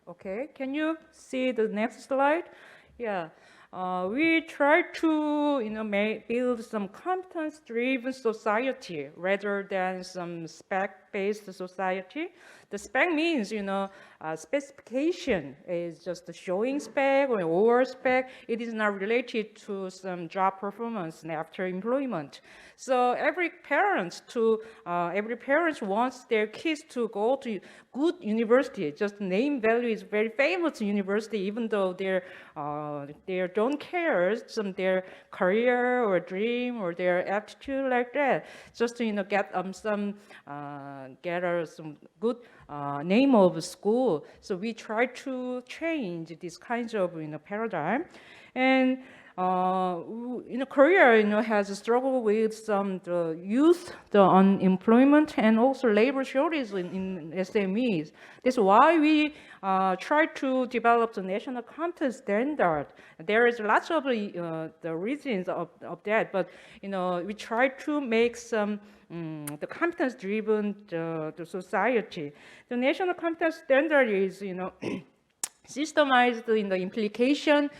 Okay, can you see the next slide? Yeah, we try to build some competence-driven society rather than some spec-based society. The spec means, specification is just showing spec or spec. It is not related to some job performance after employment. So every parent wants their kids to go to good university. Just name value is very famous university, even though they don't care their career or dream or their attitude like that. Just to get some good name of school. So we try to change this kind of paradigm, and Korea has struggled with the youth, the unemployment, and also labor shortage in SMEs. That's why we try to develop the national competence standard. There is lots of the reasons of that, but we try to make some the competence-driven the society. The national competence standard is systemized in the implementation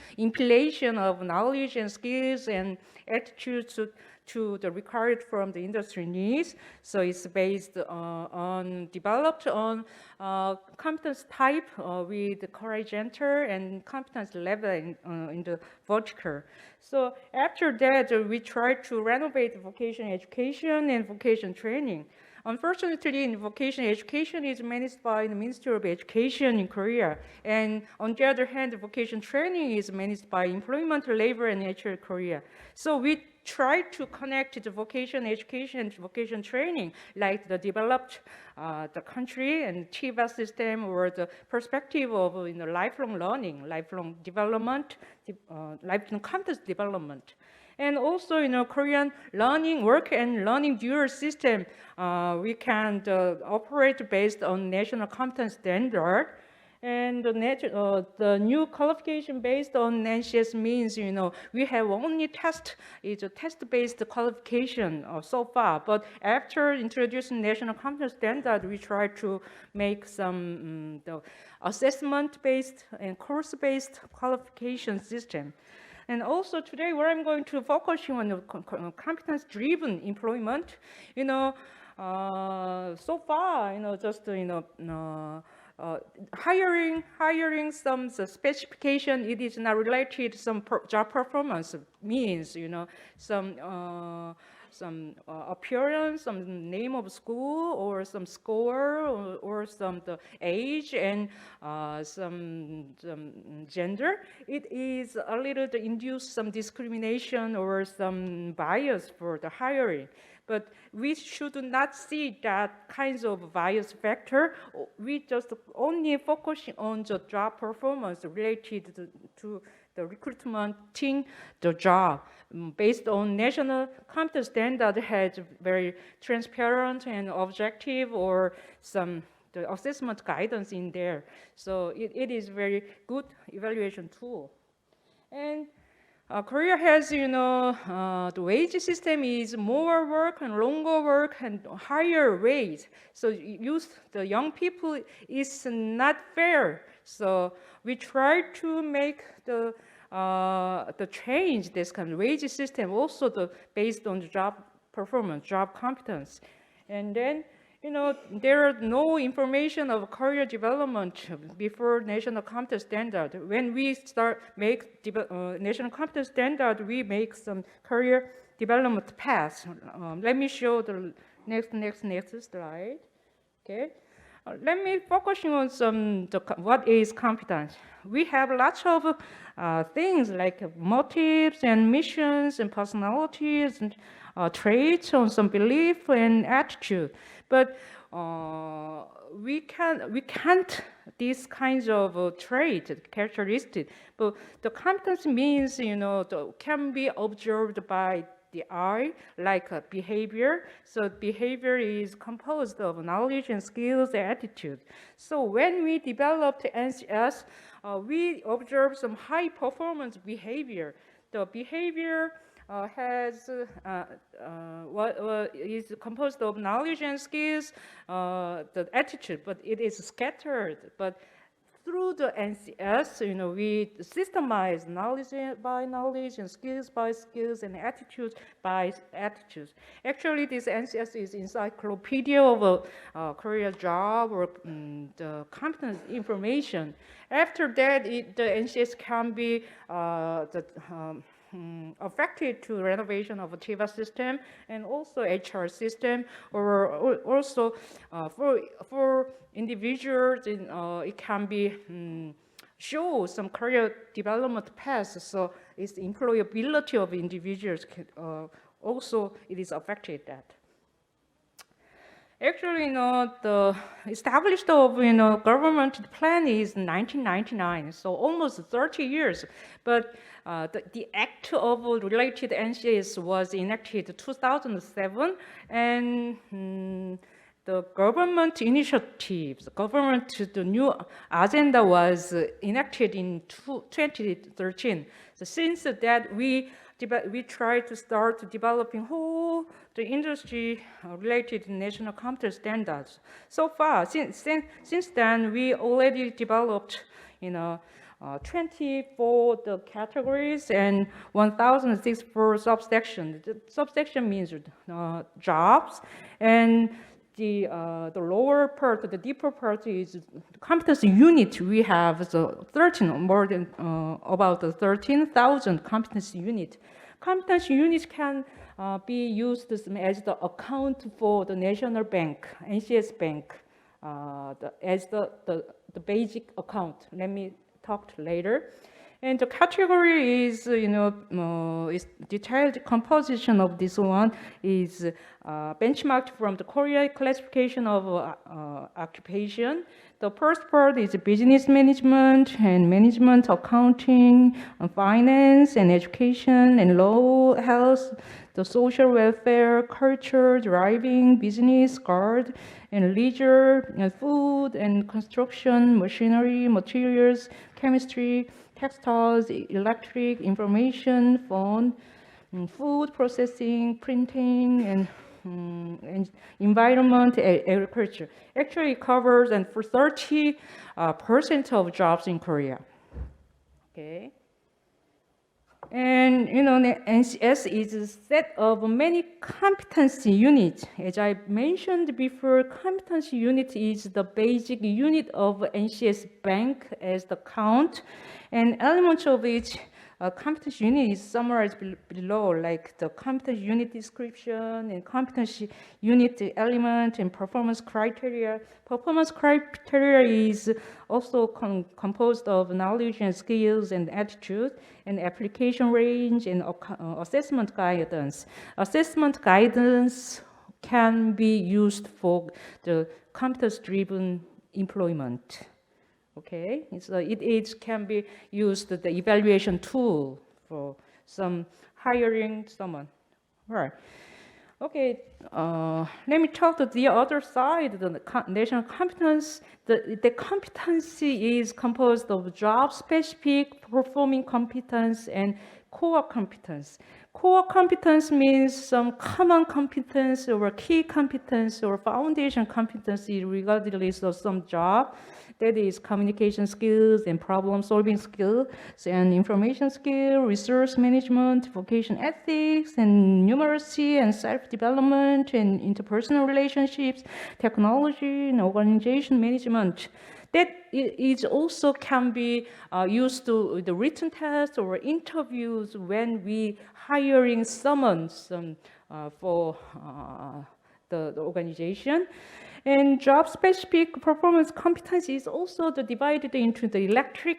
of knowledge and skills and attitudes to the required from the industry needs. So it's based developed on competence type with the horizontal and competence level in the vertical. So after that, we try to renovate vocational education and vocational training. Unfortunately, in vocational education is managed by the Ministry of Education in Korea. And on the other hand, vocational training is managed by Employment, Labor, and HR Korea. So we try to connect the vocational education and vocational training, like the developed the country and TVET system, or the perspective of lifelong learning, lifelong development, lifelong competence development. And also, Korean learning, work and learning dual system, we can operate based on national competence standard. And the new qualification based on NCS means, we have only it's a test-based qualification so far. But after introducing national competence standard, we try to make some the assessment-based and course-based qualification system. And also today, where I'm going to focus on competence-driven employment, so far, just hiring some specification, it is not related to some job performance, means some appearance, some name of school, or some score, or some the age, and some gender. It is a little to induce some discrimination or some bias for the hiring. But we should not see that kinds of bias factor. We just only focus on the job performance related to the recruitmenting the job based on national competence standard, has very transparent and objective, or some the assessment guidance in there. So it is very good evaluation tool. And Korea has, the wage system is more work and longer work and higher wage. So the young people is not fair. So we try to make the change this kind of wage system also based on the job performance, job competence. And then, there are no information of career development before national competence standard. When we make national competence standard, we make some career development paths. Let me show the next slide. Okay. Let me focus on what is competence. We have lots of things like motives and missions and personalities and traits, on some belief and attitude. But we can't these kinds of trait characteristics. But the competence means can be observed by the I, like behavior. So behavior is composed of knowledge and skills and attitude. So when we developed NCS, we observed some high performance behavior. The behavior is composed of knowledge and skills, the attitude, but it is scattered. But through the NCS, we systemize knowledge by knowledge and skills by skills and attitudes by attitudes. Actually, this NCS is encyclopedia of a career job or the competence information. After that, the NCS can be affected to renovation of a TVET system and also HR system, or also for individuals, it can be show some career development paths. So it's the employability of individuals also it is affected that. Actually, the established of government plan is 1999, so almost 30 years. But the act of related NCS was enacted 2007, and the government initiatives, the new agenda was enacted in 2013. So since that, we tried to start developing whole the industry related national competence standards. So far, since then, we already developed 24 the categories and 1,064 subsections. The subsection means jobs, and the lower part, the deeper part is competence unit. We have more than about 13,000 competence unit. Competence units can be used as the account for the national bank, NCS bank, as the basic account. Let me talk later. And the category is, is detailed composition of this one is benchmarked from the Korea classification of occupation. The first part is business management and management, accounting, finance and education and law, health, the social welfare, culture, driving, business, guard, and leisure, and food and construction, machinery, materials, chemistry, textiles, electric, information, phone, food processing, printing, and environment, agriculture. Actually, it covers and for 30% of jobs in Korea. Okay. And the NCS is a set of many competency units. As I mentioned before, competency unit is the basic unit of NCS bank as the count, and elements of each competence unit is summarized below, like the competence unit description and competence unit element and performance criteria. Performance criteria is also composed of knowledge and skills and attitude and application range and assessment guidance. Assessment guidance can be used for the competence-driven employment. Okay, so it can be used the evaluation tool for some hiring someone. All right. Okay, let me talk to the other side, the national competence. The competency is composed of job-specific performing competence and core competence. Core competence means some common competence or key competence or foundation competency regardless of some job. That is communication skills and problem-solving skills and information skill, resource management, vocation ethics, and numeracy and self-development and interpersonal relationships, technology and organization management. That is also can be used to the written test or interviews when we hiring someone for the organization. And job-specific performance competence is also divided into the electric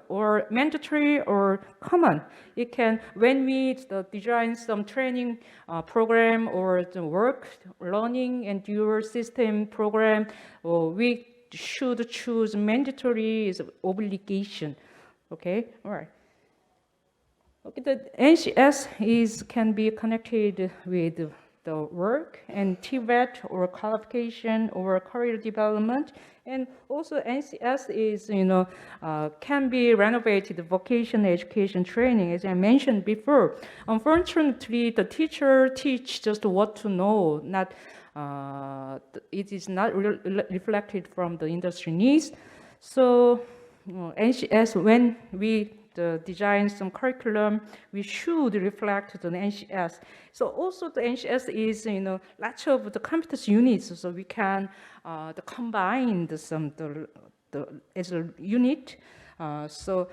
or mandatory or common. It can, when we design some training program or the work, learning and dual system program, we should choose mandatory is obligation. Okay, all right. Okay, the NCS can be connected with the work and TVET or qualification or career development, and also NCS is can be renovated vocational education training, as I mentioned before. Unfortunately, the teacher teach just what to know, not it is not reflected from the industry needs. So NCS, when we design some curriculum, we should reflect the NCS. So also the NCS is lots of the competence units, so we can combine the as a unit. So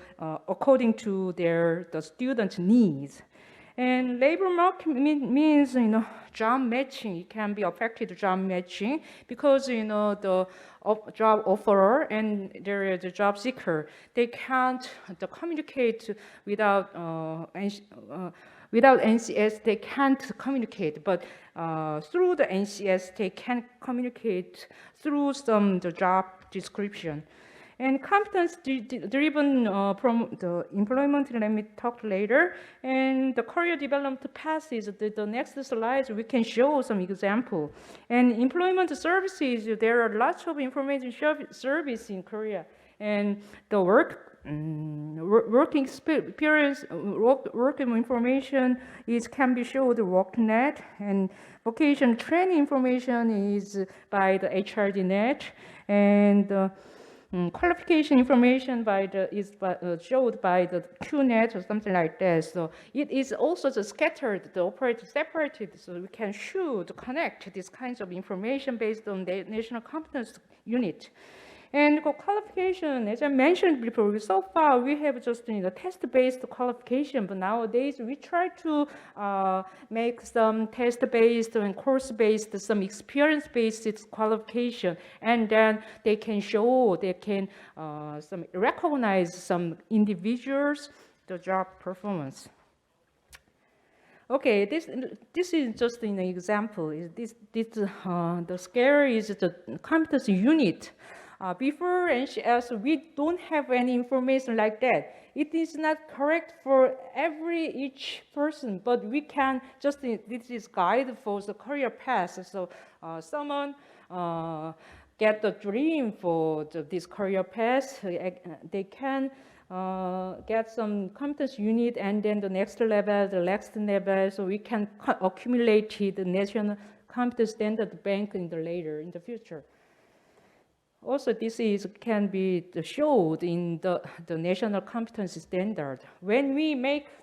according to the student needs. And labor market means job matching. It can be affected job matching because the job offerer and the job seeker, they can't communicate without NCS. They can't communicate, but through the NCS they can communicate through the job description. And competence-driven from the employment, let me talk later. And the career development path is the next slide. We can show some example. And employment services, there are lots of information service in Korea. And the working experience, work information can be showed WorkNet, and vocation training information is by the HRDNet, and qualification information showed by the QNet or something like that. So it is also scattered, the operator separated, so we can connect this kinds of information based on the national competence unit. And qualification, as I mentioned before, so far we have just test-based qualification, but nowadays we try to make some test-based and course-based, some experience-based qualification, and then they can recognize some individuals, the job performance. Okay, this is just an example. The scale is the competence unit. Before NCS, we don't have any information like that. It is not correct for each person, but we can this is guide for the career path. So someone get the dream for this career path, they can get some competence unit, and then the next level, so we can accumulate the national competence standard bank in the future. Also, this can be showed in the national competence standard. When we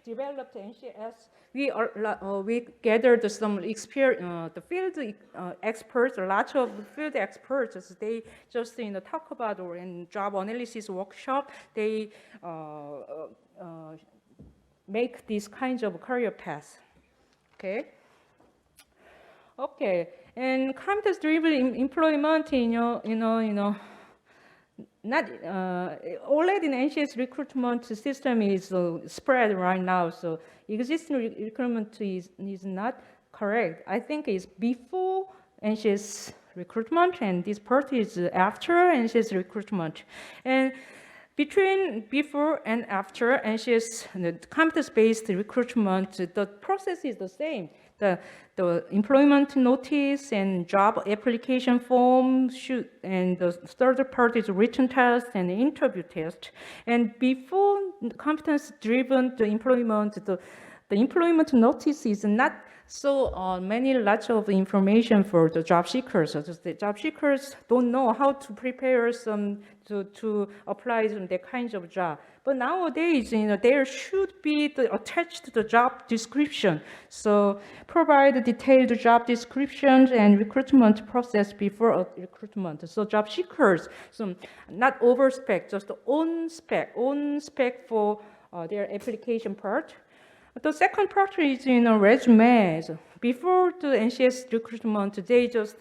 developed NCS, we gathered some experience, the field experts, a lot of field experts. They just talk about, or in job analysis workshop, they make these kinds of career paths. Okay. And competence-driven employment, not already in NCS recruitment system is spread right now. So existing recruitment is not correct. I think it's before NCS recruitment, and this part is after NCS recruitment. And between before and after NCS competence-based recruitment, the process is the same. The employment notice and job application form and the third part is written test and interview test. And before competence-driven employment, the employment notice is not so lots of information for the job seekers. So the job seekers don't know how to prepare to apply that kinds of job. But nowadays, there should be attached to the job description. So provide detailed job descriptions and recruitment process before recruitment. So job seekers, not overspec, just on spec for their application part. The second part is resumes. Before the NCS recruitment, they just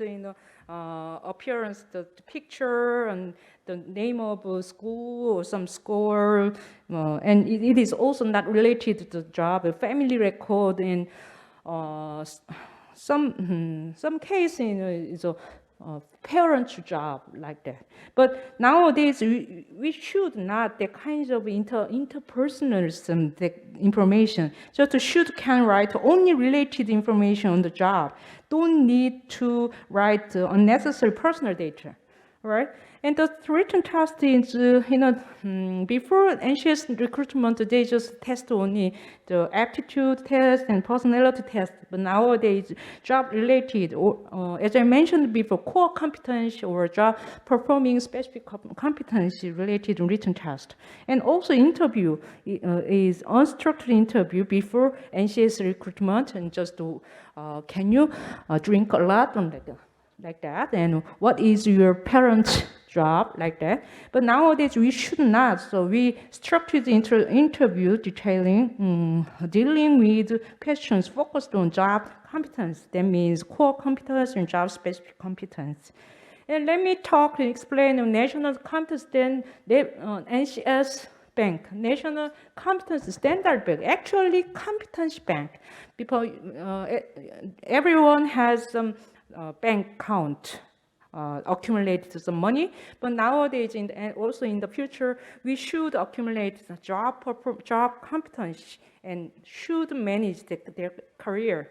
appearance, the picture and the name of a school or some score, and it is also not related to the job, a family record, and some case parent's job like that. But nowadays, we should not the kinds of interpersonal the information. Just should can write only related information on the job. Don't need to write unnecessary personal data, right? And the written test is, before NCS recruitment, they just test only the aptitude test and personality test. But nowadays, job-related, or as I mentioned before, core competence or job performing specific competency-related written test. And also interview is unstructured interview before NCS recruitment, and just can you drink a lot like that, and what is your parent's job like that. But nowadays we should not, so we structured the interview detailing, dealing with questions focused on job competence. That means core competence and job specific competence. And let me talk and explain the national competence NCS Bank, National Competence Standard Bank, actually competence bank. Because everyone has some bank account, accumulate some money, but nowadays and also in the future, we should accumulate the job competence and should manage their career.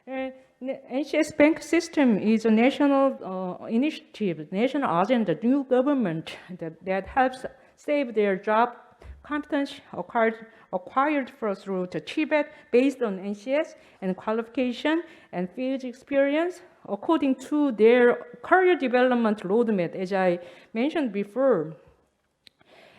And NCS bank system is a national initiative, national agenda, new government that helps save their job competence acquired through the TVET based on NCS and qualification and field experience according to their career development roadmap, as I mentioned before.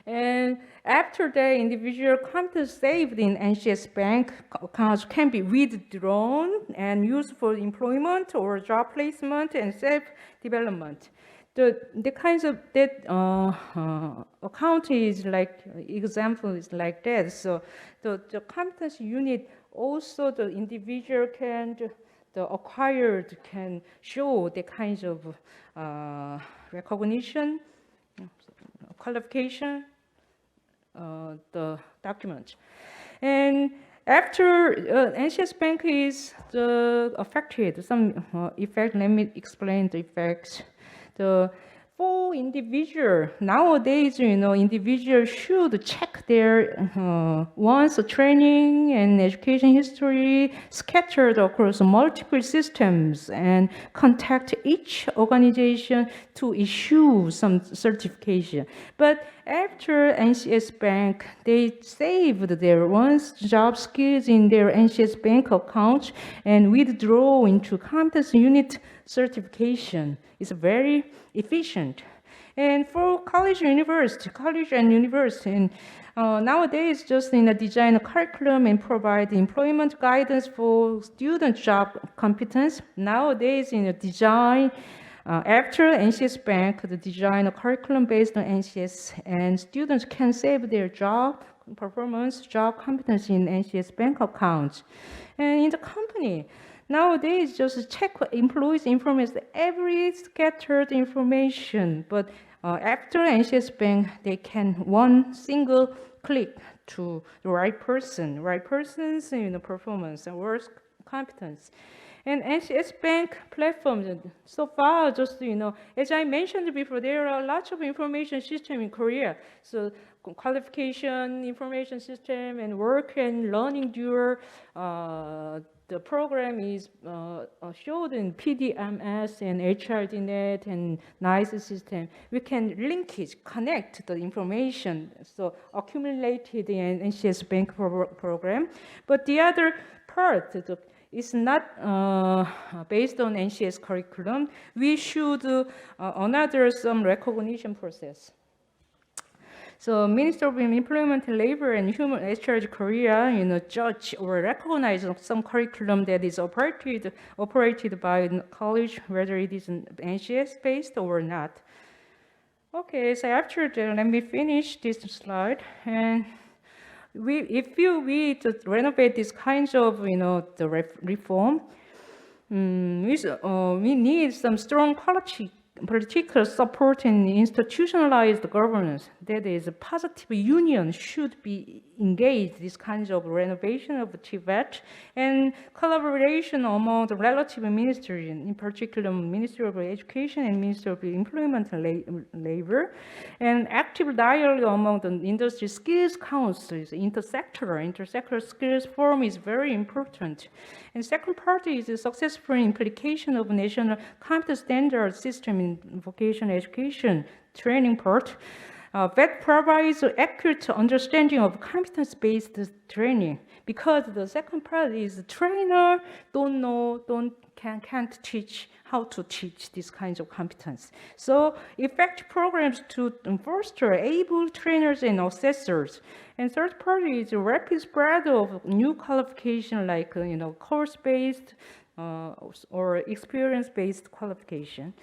And after the individual competence saved in NCS bank accounts can be withdrawn and used for employment or job placement and self-development. The kinds of that account is like, example is like that. So the competence unit also the individual can, the acquired can show the kinds of recognition, qualification, the document. And after NCS bank is affected, some effect, let me explain the effects. For individual, nowadays, individuals should check their one's training and education history scattered across multiple systems and contact each organization to issue some certification. But after NCS Bank, they saved their one's job skills in their NCS Bank account and withdraw into competence unit certification. It's very efficient. And for college and university, and nowadays just in a design a curriculum and provide employment guidance for student job competence. Nowadays in a design, after NCS Bank, the design a curriculum based on NCS, and students can save their job performance, job competence in NCS Bank accounts. And in the company, nowadays, just check employees' information, every scattered information. But after NCS Bank, they can one single click to the right person's performance and work competence. And NCS Bank platforms, so far, just, as I mentioned before, there are lots of information system in Korea. So qualification, information system, and work and learning dual. The program is showed in PDMS and HRDNet and NICE system. We can connect the information, so accumulated in NCS Bank program. But the other part is not based on NCS curriculum. We should another some recognition process. So Minister of Employment, Labor and Human Resources Korea, judge or recognize some curriculum that is operated by the college, whether it is NCS based or not. Okay, so after that, let me finish this slide. And if we to renovate these kinds of, the reform, we need some strong political support and institutionalized governance. That is, a positive union should be engage this kinds of renovation of the TVET and collaboration among the relative ministries, in particular Ministry of Education and Ministry of Employment and Labor, and active dialogue among the industry skills councils, intersectoral skills forum is very important. And second part is the successful implication of national competence standard system in vocational education training part. That provides accurate understanding of competence-based training, because the second part is the trainer can't teach how to teach these kinds of competence. So effective programs to foster able trainers and assessors. And third part is the rapid spread of new qualification like course-based or experience-based qualification.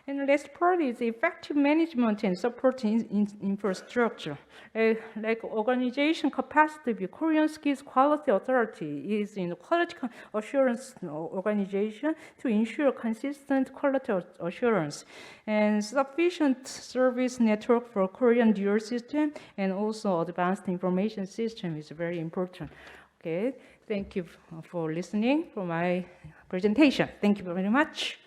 And the last part is effective management and support infrastructure. Like organization capacity, Korean Skills Quality Authority is in quality assurance organization to ensure consistent quality assurance. And sufficient service network for Korean dual system and also advanced information system is very important. Okay, thank you for listening for my presentation. Thank you very much.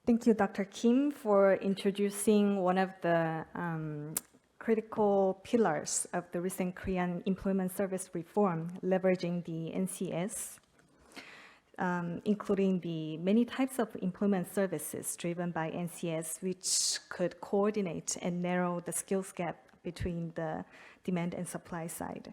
Thank you, Dr. Kim, for introducing one of the critical pillars of the recent Korean employment service reform, leveraging the NCS, including the many types of employment services driven by NCS, which could coordinate and narrow the skills gap between the demand and supply side.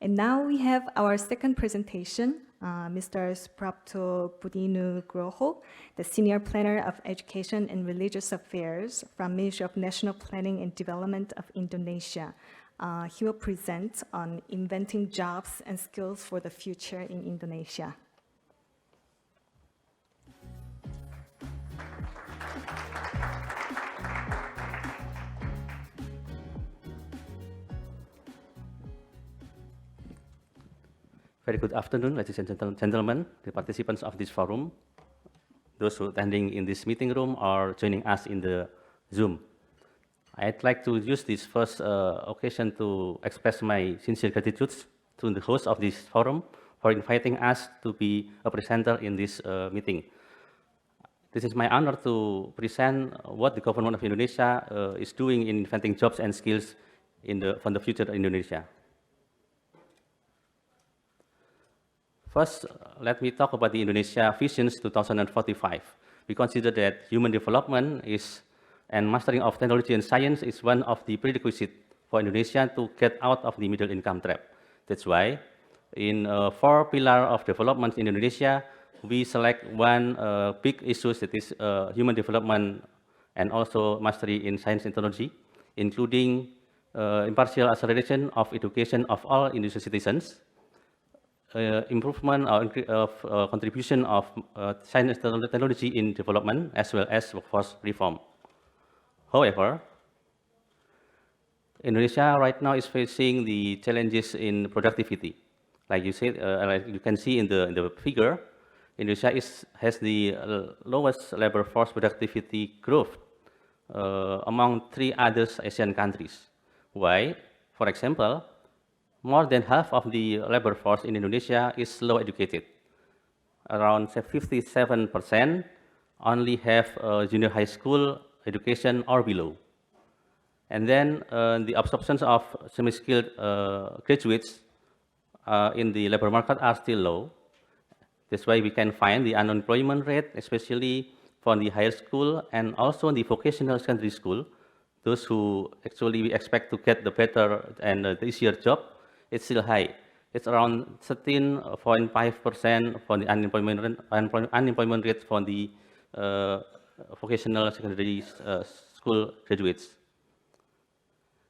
And now we have our second presentation, Mr. Suprapto Budinugroho, the Senior Planner of Education and Religious Affairs from Ministry of National Planning and Development of Indonesia. He will present on inventing jobs and skills for the future in Indonesia. Very good afternoon, ladies and gentlemen, the participants of this forum, those who are attending in this meeting room or joining us in the Zoom. I'd like to use this first occasion to express my sincere gratitude to the host of this forum for inviting us to be a presenter in this meeting. This is my honor to present what the government of Indonesia is doing in inventing jobs and skills for the future of Indonesia. First, let me talk about the Indonesia Visions 2045. We consider that human development and mastering of technology and science is one of the prerequisites for Indonesia to get out of the middle income trap. That's why in 4 pillars of development in Indonesia, we select one big issue, that is human development and also mastery in science and technology, including impartial acceleration of education of all Indonesian citizens, improvement of contribution of science and technology in development, as well as workforce reform. However, Indonesia right now is facing the challenges in productivity. Like you said, like you can see in the figure, Indonesia has the lowest labor force productivity growth among 3 other Asian countries. Why? For example, more than half of the labor force in Indonesia is low educated. Around 57% only have junior high school education or below. And then the absorption of semi-skilled graduates in the labor market are still low. That's why we can find the unemployment rate, especially for the higher school and also the vocational secondary school, those who actually we expect to get the better and the easier job, it's still high. It's around 13.5% for the unemployment rate for the vocational secondary school graduates.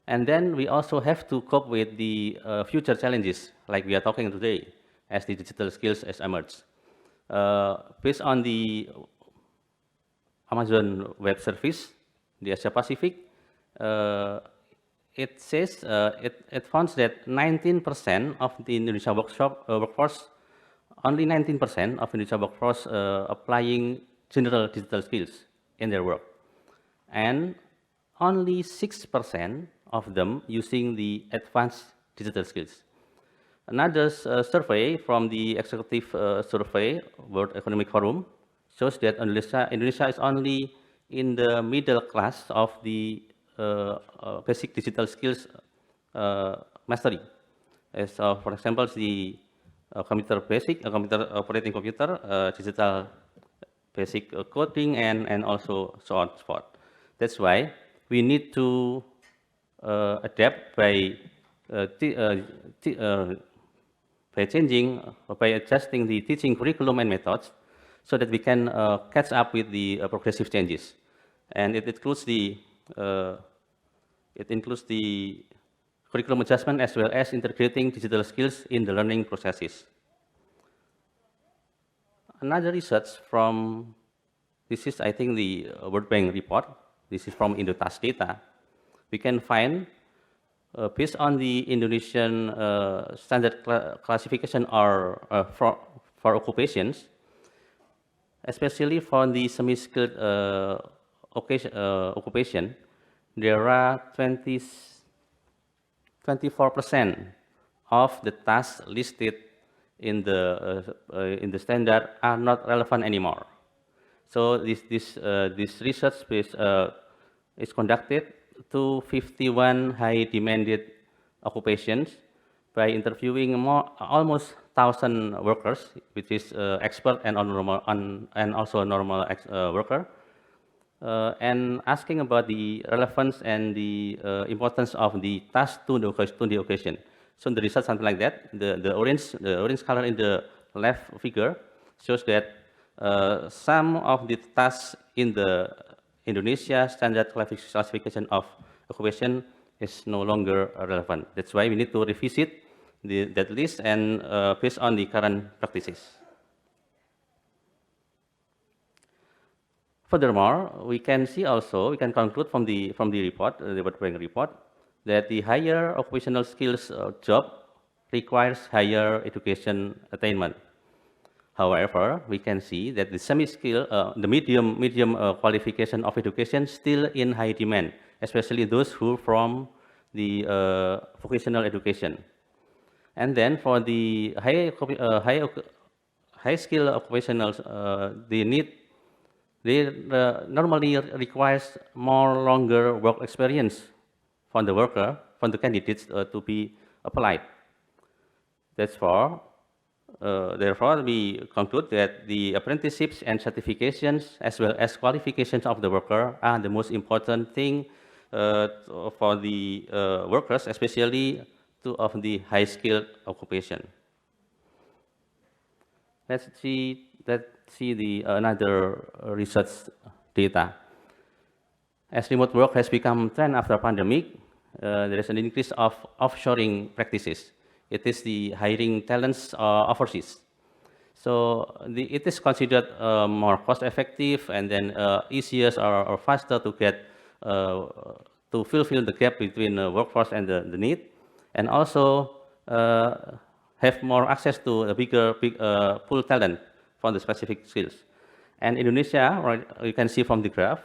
And then we also have to cope with the future challenges, like we are talking today, as the digital skills has emerged. Based on the Amazon Web Service, the Asia Pacific, it says, it finds that 19% of the Indonesia workforce, only 19% of Indonesia workforce applying general digital skills in their work. And only 6% of them using the advanced digital skills. Another survey from the executive survey, World Economic Forum, shows that Indonesia is only in the middle class of the basic digital skills mastery. As for example, the computer operating computer, digital basic coding, and also so on and so forth. That's why we need to adapt by changing, by adjusting the teaching curriculum and methods so that we can catch up with the progressive changes. And it includes the curriculum adjustment as well as integrating digital skills in the learning processes. Another research from, this is I think the World Bank report, this is from Indotask data. We can find, based on the Indonesian standard classification for occupations, especially for the semi-skilled occupation, there are 24% of the tasks listed in the standard are not relevant anymore. So this research is conducted to 51 high-demanded occupations by interviewing almost 1,000 workers, which is expert and also a normal worker, and asking about the relevance and the importance of the task to the occasion. So the result something like that. The orange color in the left figure shows that some of the tasks in the Indonesia standard classification of occupation is no longer relevant. That's why we need to revisit that list and based on the current practices. Furthermore, we can see also, we can conclude from the report, the World Bank report, that the higher occupational skills job requires higher education attainment. However, we can see that the semi-skill, the medium qualification of education still in high demand, especially those who from the vocational education. And then for the high skill occupationals, they normally requires longer work experience from the worker, from the candidates to be applied. Therefore, we conclude that the apprenticeships and certifications, as well as qualifications of the worker, are the most important thing for the workers, especially of the high-skilled occupation. Let's see the another research data. As remote work has become a trend after pandemic, there is an increase of offshoring practices. It is the hiring talents overseas. So it is considered more cost-effective and then easier or faster to get to fulfill the gap between the workforce and the need, and also have more access to a bigger pool talent for the specific skills. And Indonesia, right, you can see from the graph.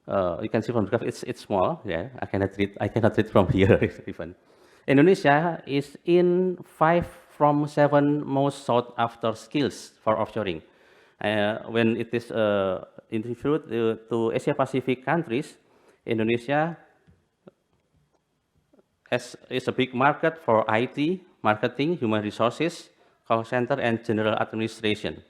You can see from the graph, it's small. Yeah, I cannot read from here even. Indonesia is in 5 from 7 most sought after skills for offshoring. When it is interviewed to Asia Pacific countries, Indonesia is a big market for IT, marketing, human resources, call center, and general administration.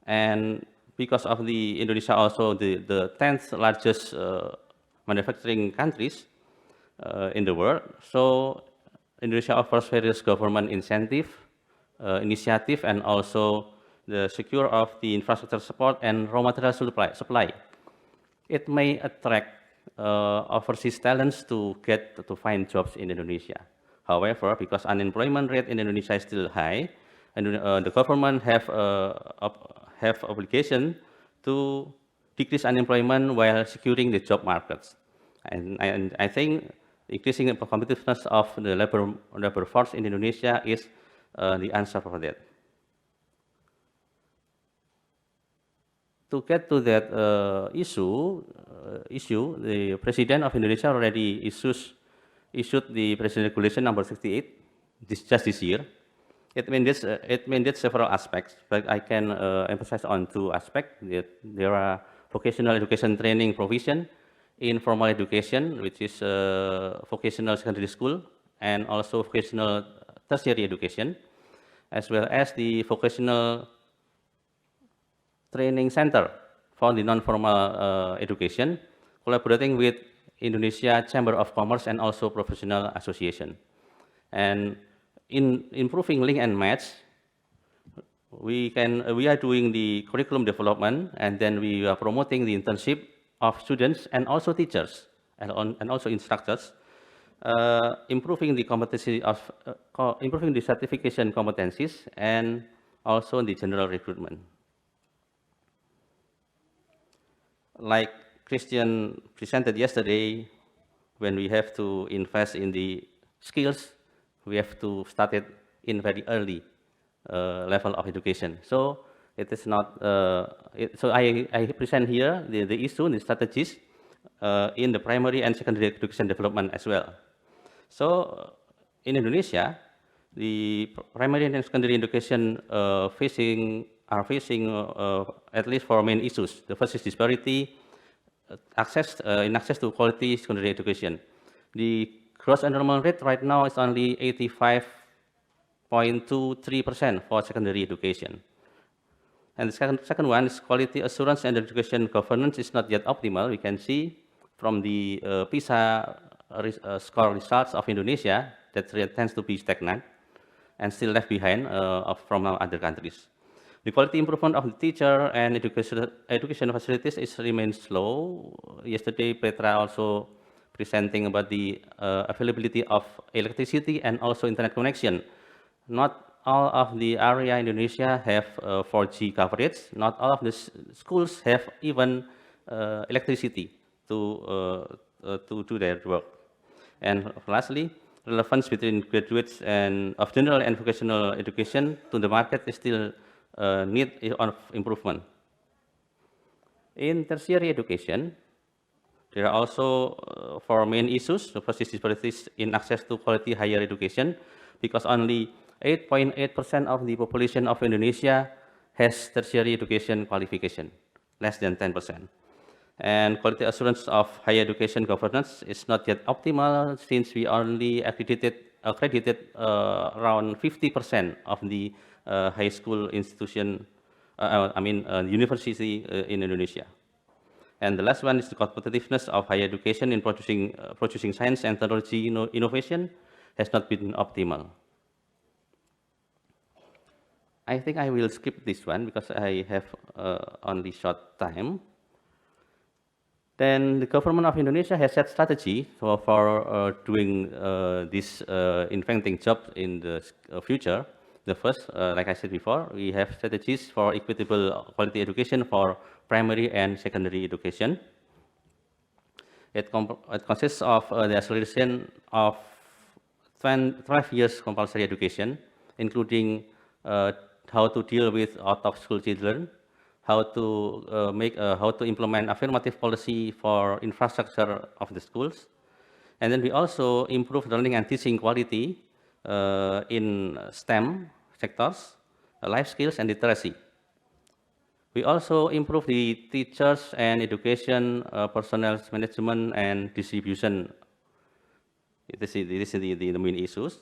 And because of the Indonesia also the 10th largest manufacturing countries in the world, so Indonesia offers various government initiative, and also the secure of the infrastructure support and raw material supply. It may attract overseas talents to find jobs in Indonesia. However, because unemployment rate in Indonesia is still high, and the government have obligation to decrease unemployment while securing the job markets. And I think increasing the competitiveness of the labor force in Indonesia is the answer for that. To get to that issue, the President of Indonesia already issued the President Regulation number 68 just this year. It mandates several aspects, but I can emphasize on two aspects. There are vocational education training provision, informal education, which is vocational secondary school, and also vocational tertiary education, as well as the vocational training center for the non-formal education, collaborating with Indonesia Chamber of Commerce and also Professional Association. And in improving link and match, we are doing the curriculum development, and then we are promoting the internship of students and also teachers and also instructors, improving the competency of improving the certification competencies and also the general recruitment. Like Christian presented yesterday, when we have to invest in the skills, we have to start it in very early level of education. So it is not. So I present here the issue, the strategies in the primary and secondary education development as well. So in Indonesia, the primary and secondary education are facing at least four main issues. The first is disparity in access to quality secondary education. The gross enrollment rate right now is only 85.23% for secondary education. And the second one is quality assurance and education governance is not yet optimal. We can see from the PISA score results of Indonesia that tends to be stagnant and still left behind from other countries. The quality improvement of the teacher and education facilities remains slow. Yesterday, Petra also presenting about the availability of electricity and also internet connection. Not all of the area in Indonesia have 4G coverage. Not all of the schools have even electricity to do their work. And lastly, relevance between graduates and of general and vocational education to the market is still need of improvement. In tertiary education, there are also four main issues. The first is disparities in access to quality higher education, because only 8.8% of the population of Indonesia has tertiary education qualification, less than 10%. And quality assurance of higher education governance is not yet optimal, since we only accredited around 50% of the high school institution, university in Indonesia. And the last one is the competitiveness of higher education in producing science and technology innovation has not been optimal. I think I will skip this one because I have only short time. Then the government of Indonesia has set strategy for doing this inventing jobs in the future. The first, like I said before, we have strategies for equitable quality education for primary and secondary education. It consists of the acceleration of 12 years compulsory education, including how to deal with out-of-school children, how to implement affirmative policy for infrastructure of the schools, and then we also improve learning and teaching quality in STEM sectors, life skills, and literacy. We also improve the teachers and education personnel management and distribution. This is the main issues.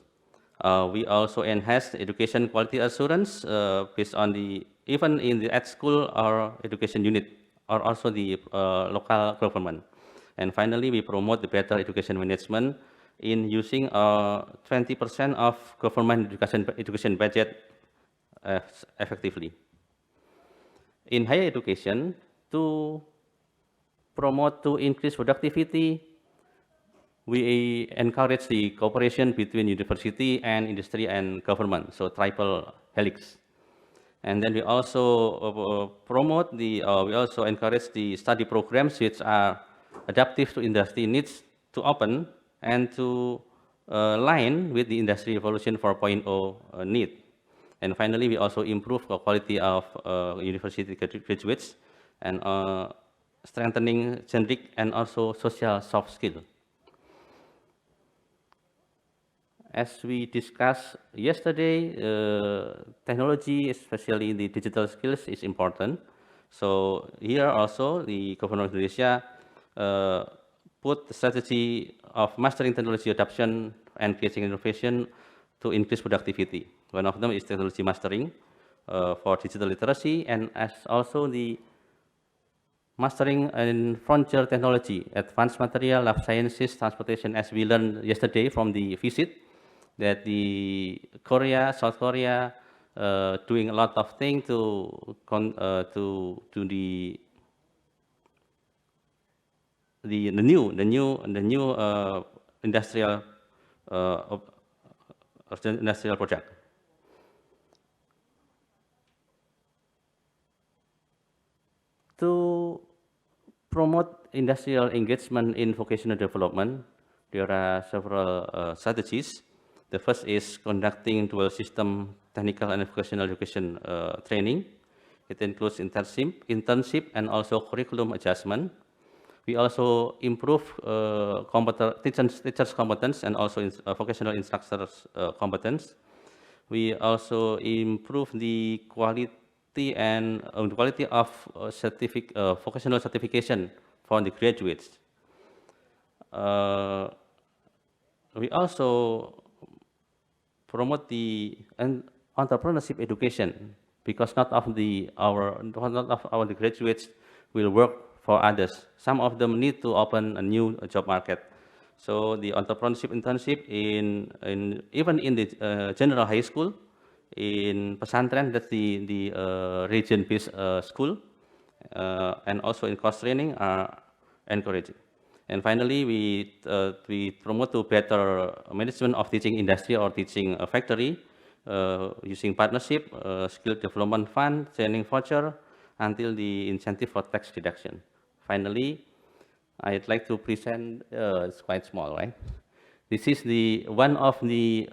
We also enhance education quality assurance based on even in the school or education unit, or also the local government. And finally, we promote the better education management in using 20% of government education budget effectively. In higher education, to increase productivity, we encourage the cooperation between university and industry and government, so triple helix. And then we also promote we also encourage the study programs which are adaptive to industry needs to open and to align with the Industry Revolution 4.0 need. And finally, we also improve the quality of university graduates and strengthening generic and also social soft skill. As we discussed yesterday, technology, especially the digital skills, is important. So here also, the Government of Indonesia put the strategy of mastering technology adoption and engaging innovation to increase productivity. One of them is technology mastering for digital literacy, and as also the mastering in frontier technology, advanced material, life sciences, transportation, as we learned yesterday from the visit, that the South Korea, doing a lot of things to the new industrial project. To promote industrial engagement in vocational development, there are several strategies. The first is conducting dual system technical and vocational education training. It includes internship and also curriculum adjustment. We also improve teachers' competence and also vocational instructors' competence. We also improve the quality and quality of vocational certification for the graduates. We also promote the entrepreneurship education, because not all of our graduates will work for others. Some of them need to open a new job market. So the entrepreneurship internship even in the general high school, in pesantren, that's the region-based school, and also in course training are encouraging. And finally, we promote to better management of teaching industry or teaching factory using partnership, skill development fund, training voucher, until the incentive for tax deduction. Finally, I'd like to present, it's quite small, right? This is one of the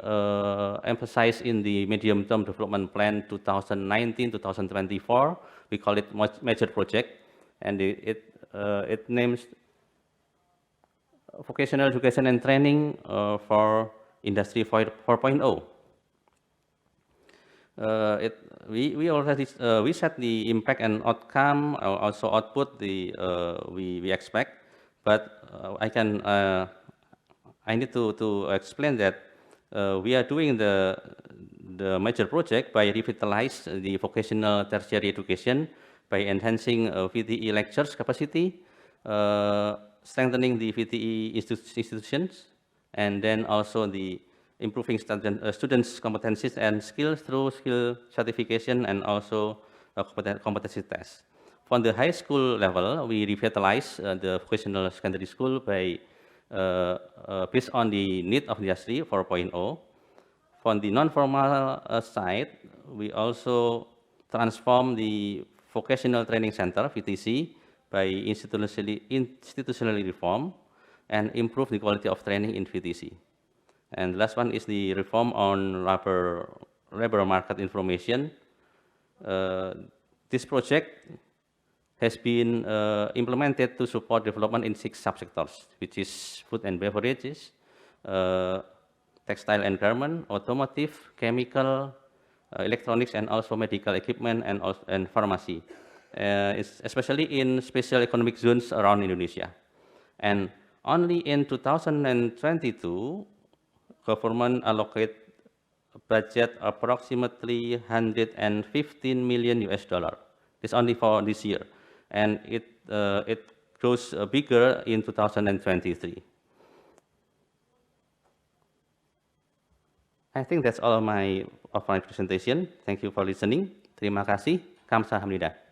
emphasized in the medium-term development plan 2019-2024. We call it major project, and it names vocational education and training for Industry 4.0. We already we set the impact and outcome, also output we expect, but I need to explain that we are doing the major project by revitalize the vocational tertiary education by enhancing VTE lectures capacity, strengthening the VTE institutions, and then also the improving students' competencies and skills through skill certification and also competency tests. For the high school level, we revitalize the vocational secondary school by based on the need of the industry 4.0. For the non-formal side, we also transform the vocational training center (VTC) by institutionally reform and improve the quality of training in VTC. And the last one is the reform on labor market information. This project has been implemented to support development in 6 subsectors, which is food and beverages, textile and garment, automotive, chemical, electronics, and also medical equipment and pharmacy, especially in special economic zones around Indonesia. And only in 2022, government allocate budget approximately 115 million US dollar. It's only for this year, and it grows bigger in 2023. I think that's all of my presentation. Thank you for listening. Terima kasih. Kamsahamnida.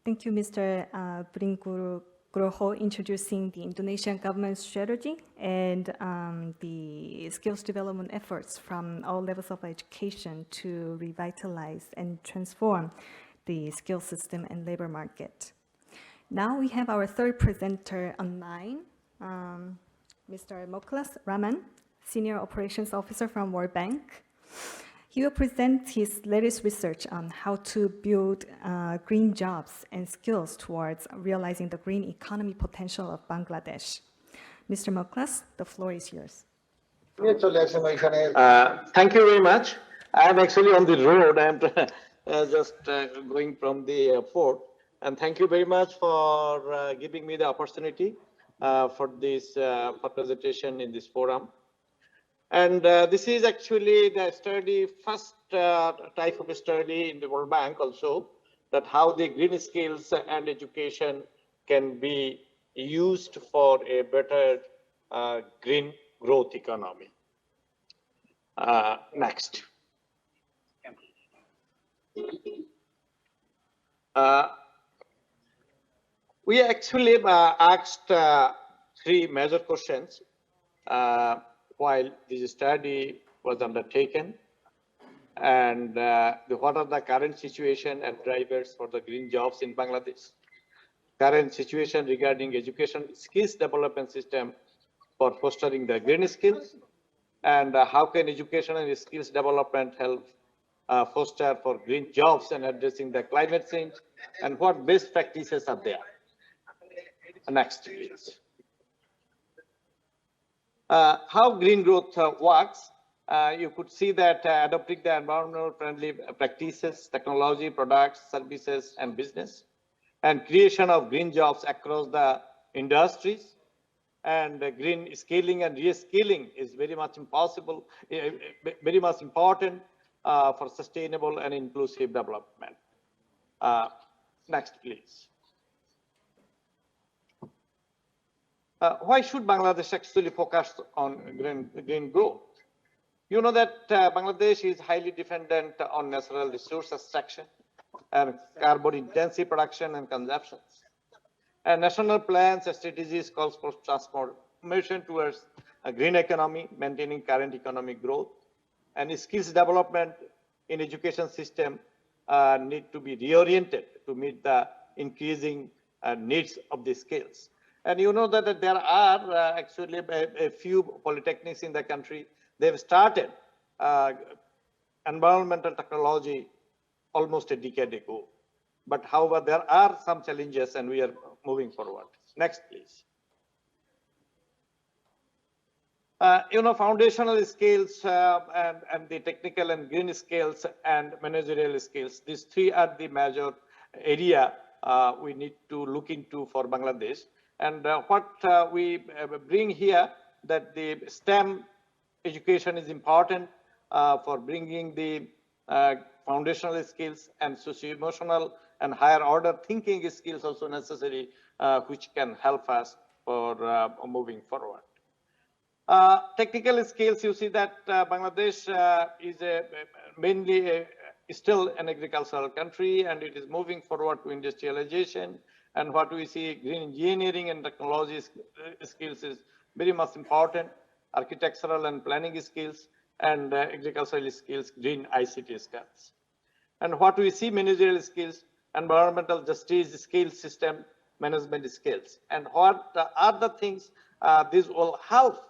Thank you, Mr. Groho, introducing the Indonesian government strategy and the skills development efforts from all levels of education to revitalize and transform the skill system and labor market. Now we have our third presenter online, Mr. Moklas Raman, Senior Operations Officer from World Bank. He will present his latest research on how to build green jobs and skills towards realizing the green economy potential of Bangladesh. Mr. Moklas, the floor is yours. Thank you very much. I am actually on the road. I am just going from the airport. And thank you very much for giving me the opportunity for this presentation in this forum. And this is actually the study, first type of study in the World Bank also, that how the green skills and education can be used for a better green growth economy. Next. We actually asked three major questions while this study was undertaken, and what are the current situation and drivers for the green jobs in Bangladesh, current situation regarding education skills development system for fostering the green skills, and how can education and skills development help foster for green jobs and addressing the climate change, and what best practices are there. Next, please. How green growth works, you could see that adopting the environmental friendly practices, technology, products, services, and business, and creation of green jobs across the industries, and green scaling and reskilling is very much impossible, very much important for sustainable and inclusive development. Next, please. Why should Bangladesh actually focus on green growth? You know that Bangladesh is highly dependent on natural resource extraction and carbon-intensive production and consumption. And national plans and strategies calls for transformation towards a green economy, maintaining current economic growth, and skills development in education system need to be reoriented to meet the increasing needs of the skills. And you know that there are actually a few polytechnics in the country. They've started environmental technology almost a decade ago. But however, there are some challenges and we are moving forward. Next, please. You know, foundational skills and the technical and green skills and managerial skills, these three are the major area we need to look into for Bangladesh. And what we bring here, that the STEM education is important for bringing the foundational skills, and socio-emotional and higher order thinking skills also necessary, which can help us for moving forward. Technical skills, you see that Bangladesh is mainly still an agricultural country, and it is moving forward to industrialization. And what we see, green engineering and technology skills is very much important, architectural and planning skills, and agricultural skills, green ICT skills. And what we see, managerial skills, environmental justice skills, system management skills. And what are the things this will help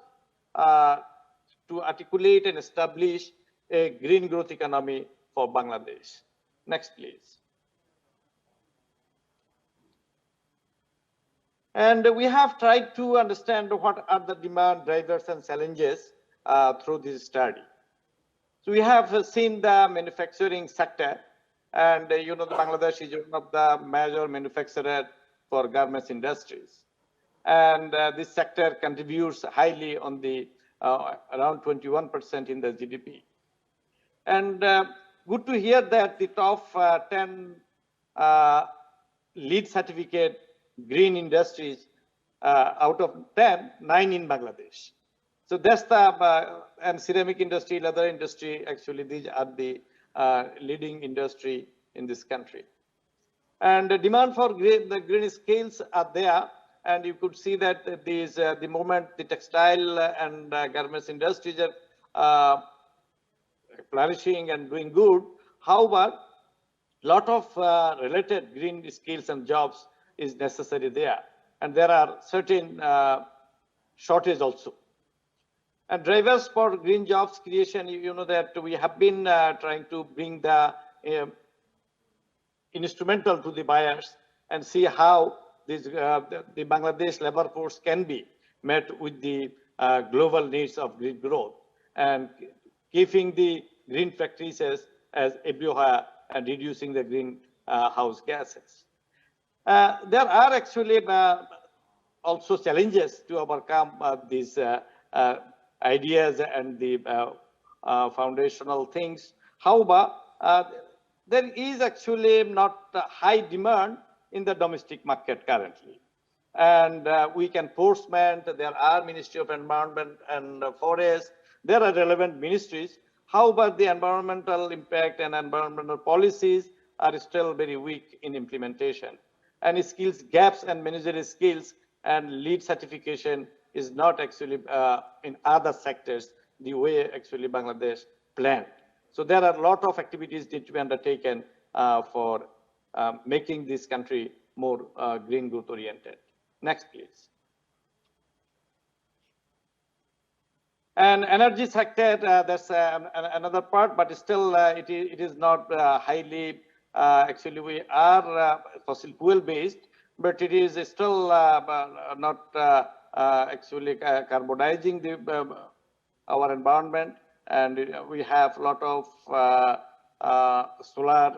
to articulate and establish a green growth economy for Bangladesh. Next, please. And we have tried to understand what are the demand drivers and challenges through this study. So we have seen the manufacturing sector, and you know, the Bangladesh is one of the major manufacturer for garments industries. And this sector contributes highly on the around 21% in the GDP. And good to hear that the top 10 LEED certificate green industries out of 10, 9 in Bangladesh. So that's the, and ceramic industry, leather industry, actually these are the leading industry in this country. And the demand for the green skills are there. And you could see that these, the moment the textile and garments industries are flourishing and doing good. However, lot of related green skills and jobs is necessary there. And there are certain shortage also. And drivers for green jobs creation, you know that we have been trying to bring the instrumental to the buyers and see how this, the Bangladesh labor force can be met with the global needs of green growth and keeping the green factories as everywhere and reducing the greenhouse gases. There are actually also challenges to overcome these ideas and the foundational things. However, there is actually not a high demand in the domestic market currently. And we can enforcement, there are Ministry of Environment and Forest, there are relevant ministries. However, the environmental impact and environmental policies are still very weak in implementation. And skills gaps and managerial skills and lead certification is not actually in other sectors the way actually Bangladesh planned. So there are a lot of activities need to be undertaken for making this country more green growth oriented. Next, please. And energy sector, that's another part, but still it is not highly, actually we are fossil fuel based, but it is still not actually carbonizing the, our environment. And we have a lot of solar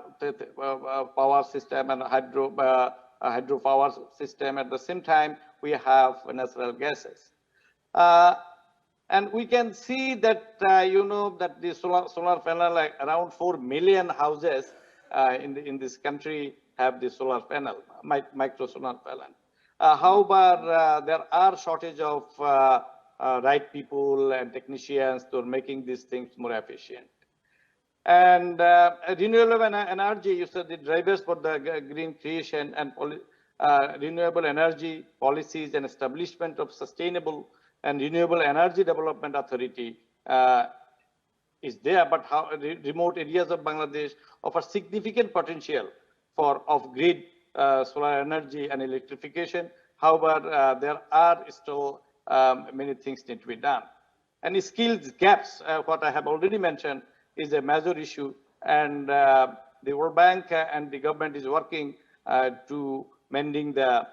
power system and hydro power system. At the same time, we have natural gases. And we can see that, you know, that the solar panel, like around 4 million houses in this country have the solar panel, micro solar panel. However, there are shortage of right people and technicians to making these things more efficient. And renewable energy, you said the drivers for the green creation and renewable energy policies and establishment of sustainable and renewable energy development authority is there, but how remote areas of Bangladesh offer significant potential for off-grid solar energy and electrification. However, there are still many things need to be done. And skills gaps, what I have already mentioned, is a major issue. And the World Bank and the government is working to mending the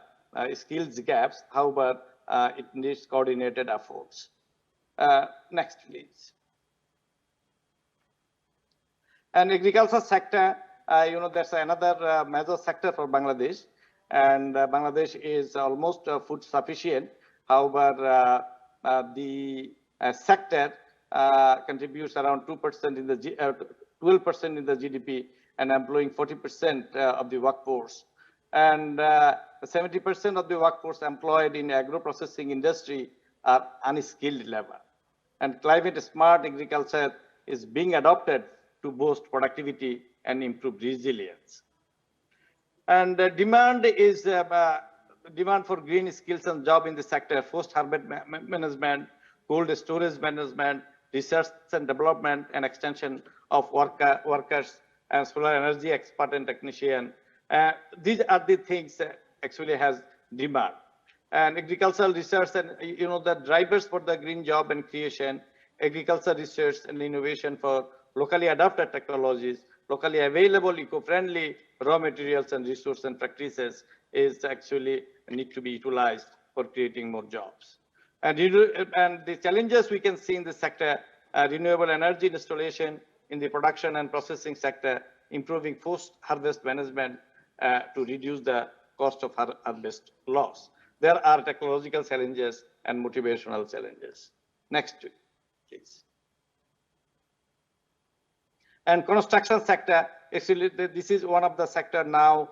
skills gaps. However, it needs coordinated efforts. Next, please. And agriculture sector, you know, that's another major sector for Bangladesh. And Bangladesh is almost food sufficient. However, the sector contributes around 2% in the 12% in the GDP and employing 40% of the workforce. And 70% of the workforce employed in agro-processing industry are unskilled labor. And climate-smart agriculture is being adopted to boost productivity and improve resilience. And demand is demand for green skills and job in the sector, post-harvest management, cold storage management, research and development and extension of workers and solar energy expert and technician. These are the things that actually has demand. And agricultural research and, you know, the drivers for the green job and creation, agricultural research and innovation for locally adapted technologies, locally available eco-friendly raw materials and resources and practices is actually need to be utilized for creating more jobs. And the challenges we can see in the sector, renewable energy installation in the production and processing sector, improving post-harvest management to reduce the cost of harvest loss. There are technological challenges and motivational challenges. Next, please. And construction sector, actually, this is one of the sector now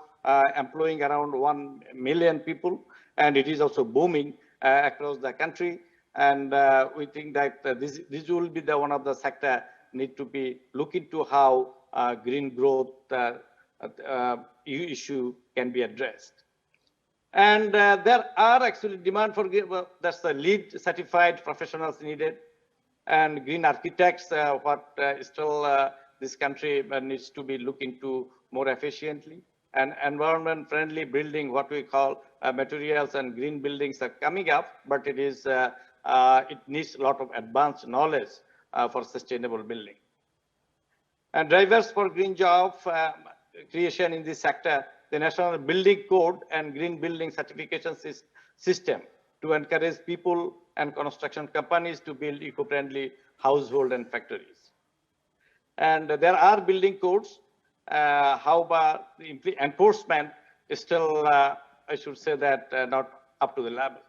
employing around 1 million people, and it is also booming across the country. And we think that this will be the one of the sector need to be look into how green growth issue can be addressed. And there are actually demand for, that's the LEED certified professionals needed, and green architects, what still this country needs to be looked into more efficiently. And environment friendly building, what we call materials and green buildings are coming up, but it is it needs a lot of advanced knowledge for sustainable building. And drivers for green job creation in this sector, the National Building Code and Green Building Certification System to encourage people and construction companies to build eco-friendly household and factories. And there are building codes, however, the enforcement is still, I should say that, not up to the level.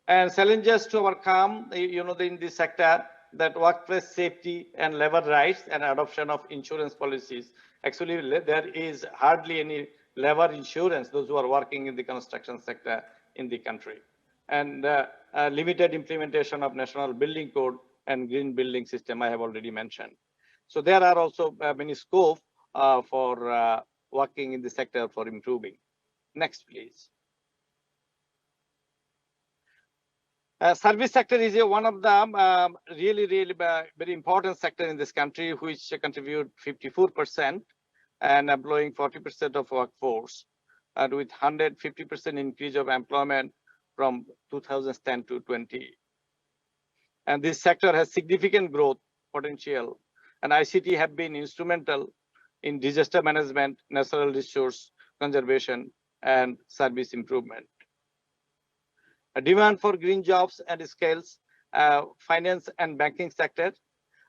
And challenges to overcome, in this sector, that workplace safety and labor rights and adoption of insurance policies. Actually, there is hardly any labor insurance, those who are working in the construction sector in the country. And limited implementation of National Building Code and Green Building System, I have already mentioned. So there are also many scope for working in the sector for improving. Next, please. Service sector is one of the really very important sector in this country, which contribute 54% and employing 40% of workforce, and with 150% increase of employment from 2010 to 20. And this sector has significant growth potential, and ICT have been instrumental in disaster management, natural resource conservation, and service improvement. A demand for green jobs and skills, finance and banking sector,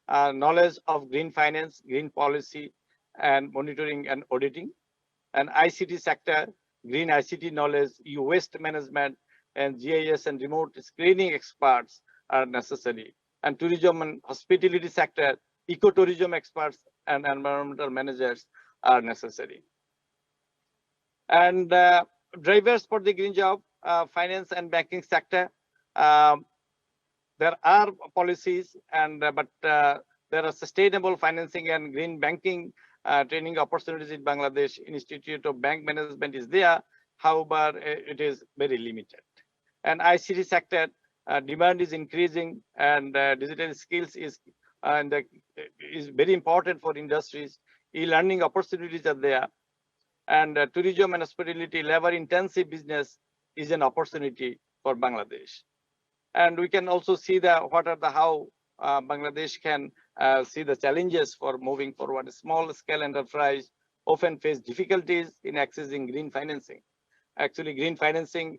knowledge of green finance, green policy, and monitoring and auditing. And ICT sector, green ICT knowledge, waste management, and GIS and remote screening experts are necessary. And tourism and hospitality sector, ecotourism experts and environmental managers are necessary. And drivers for the green job, finance and banking sector, there are policies, and but there are sustainable financing and green banking training opportunities in Bangladesh. Institute of Bank Management is there, however, it is very limited. And ICT sector demand is increasing, and digital skills is very important for industries. E-learning opportunities are there, and tourism and hospitality, labor-intensive business is an opportunity for Bangladesh. And we can also see how Bangladesh can see the challenges for moving forward. Small-scale enterprise often face difficulties in accessing green financing. Actually, green financing,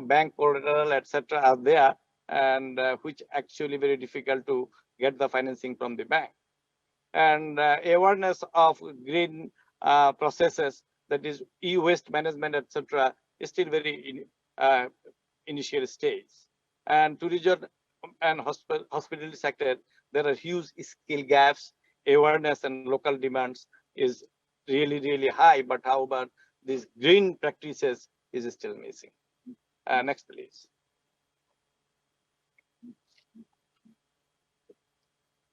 bank collateral, etc., are there, and which actually very difficult to get the financing from the bank. And awareness of green processes, that is e-waste management, etc., is still very initial stage. And tourism and hospitality sector, there are huge skill gaps, awareness and local demands is really high, but however, these green practices is still missing. Next, please.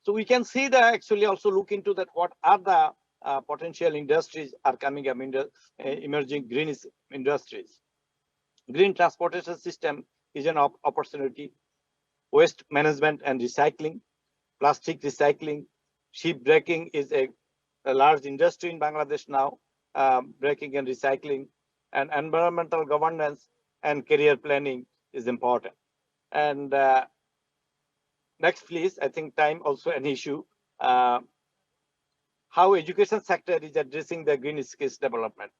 So we can see that actually also look into that what are the potential industries are coming up, emerging green industries. Green transportation system is an opportunity. Waste management and recycling, plastic recycling, ship breaking is a large industry in Bangladesh now, breaking and recycling, and environmental governance and career planning is important. And next, please. I think time also an issue. How education sector is addressing the green skills development.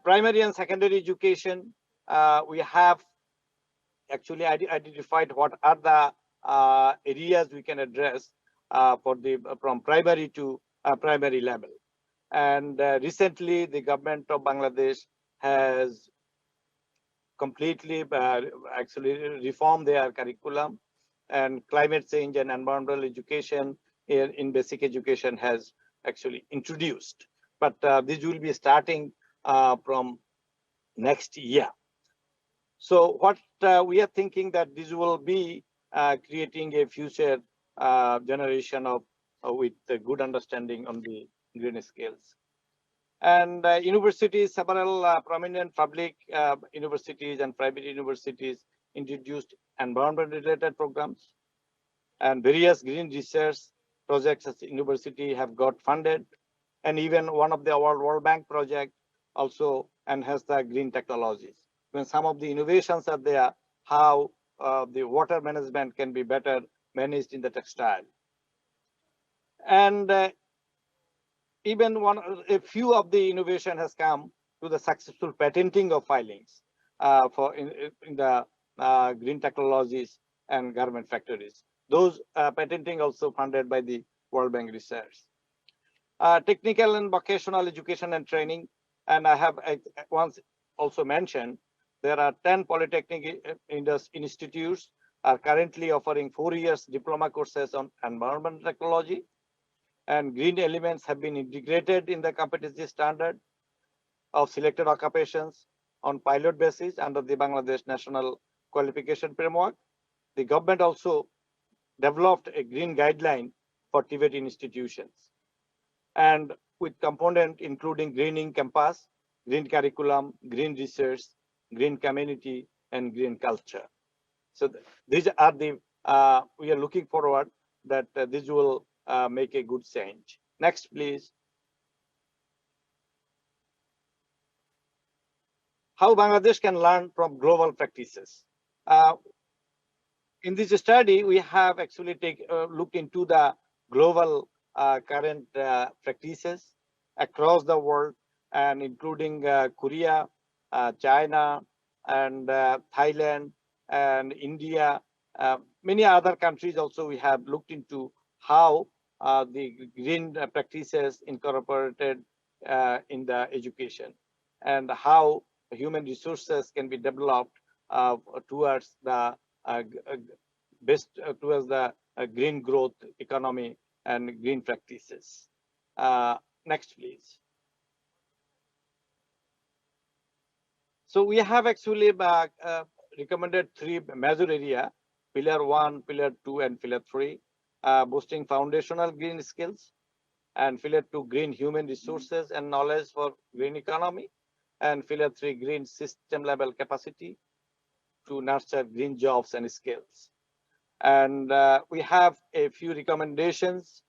Primary and secondary education, we have actually identified what are the areas we can address from primary to primary level. And recently, the government of Bangladesh has completely actually reformed their curriculum, and climate change and environmental education in basic education has actually introduced. But this will be starting from next year. So what we are thinking that this will be creating a future generation of with a good understanding on the green skills. And universities, several prominent public universities and private universities introduced environment-related programs, and various green research projects at the university have got funded, and even one of the World Bank project also enhanced the green technologies. When some of the innovations are there, how the water management can be better managed in the textile. And even a few of the innovation has come to the successful patenting of filings for in the green technologies and garment factories. Those patenting also funded by the World Bank Research. Technical and vocational education and training, and I have once also mentioned, there are 10 polytechnic institutes are currently offering 4 years diploma courses on environmental technology, and green elements have been integrated in the competency standard of selected occupations on pilot basis under the Bangladesh National Qualification Framework. The government also developed a green guideline for TVET institutions, and with component including greening campus, green curriculum, green research, green community, and green culture. So these are the, we are looking forward that this will make a good change. Next, please. How Bangladesh can learn from global practices. In this study, we have actually looked into the global current practices across the world, and including Korea, China, and Thailand, and India. Many other countries also we have looked into how the green practices incorporated in the education, and how human resources can be developed towards the towards the green growth economy and green practices. Next, please. So we have actually recommended 3 major areas: Pillar 1, Pillar 2, and Pillar 3, boosting foundational green skills, and Pillar 2, green human resources and knowledge for green economy, and Pillar 3, green system level capacity to nurture green jobs and skills. And we have a few recommendations: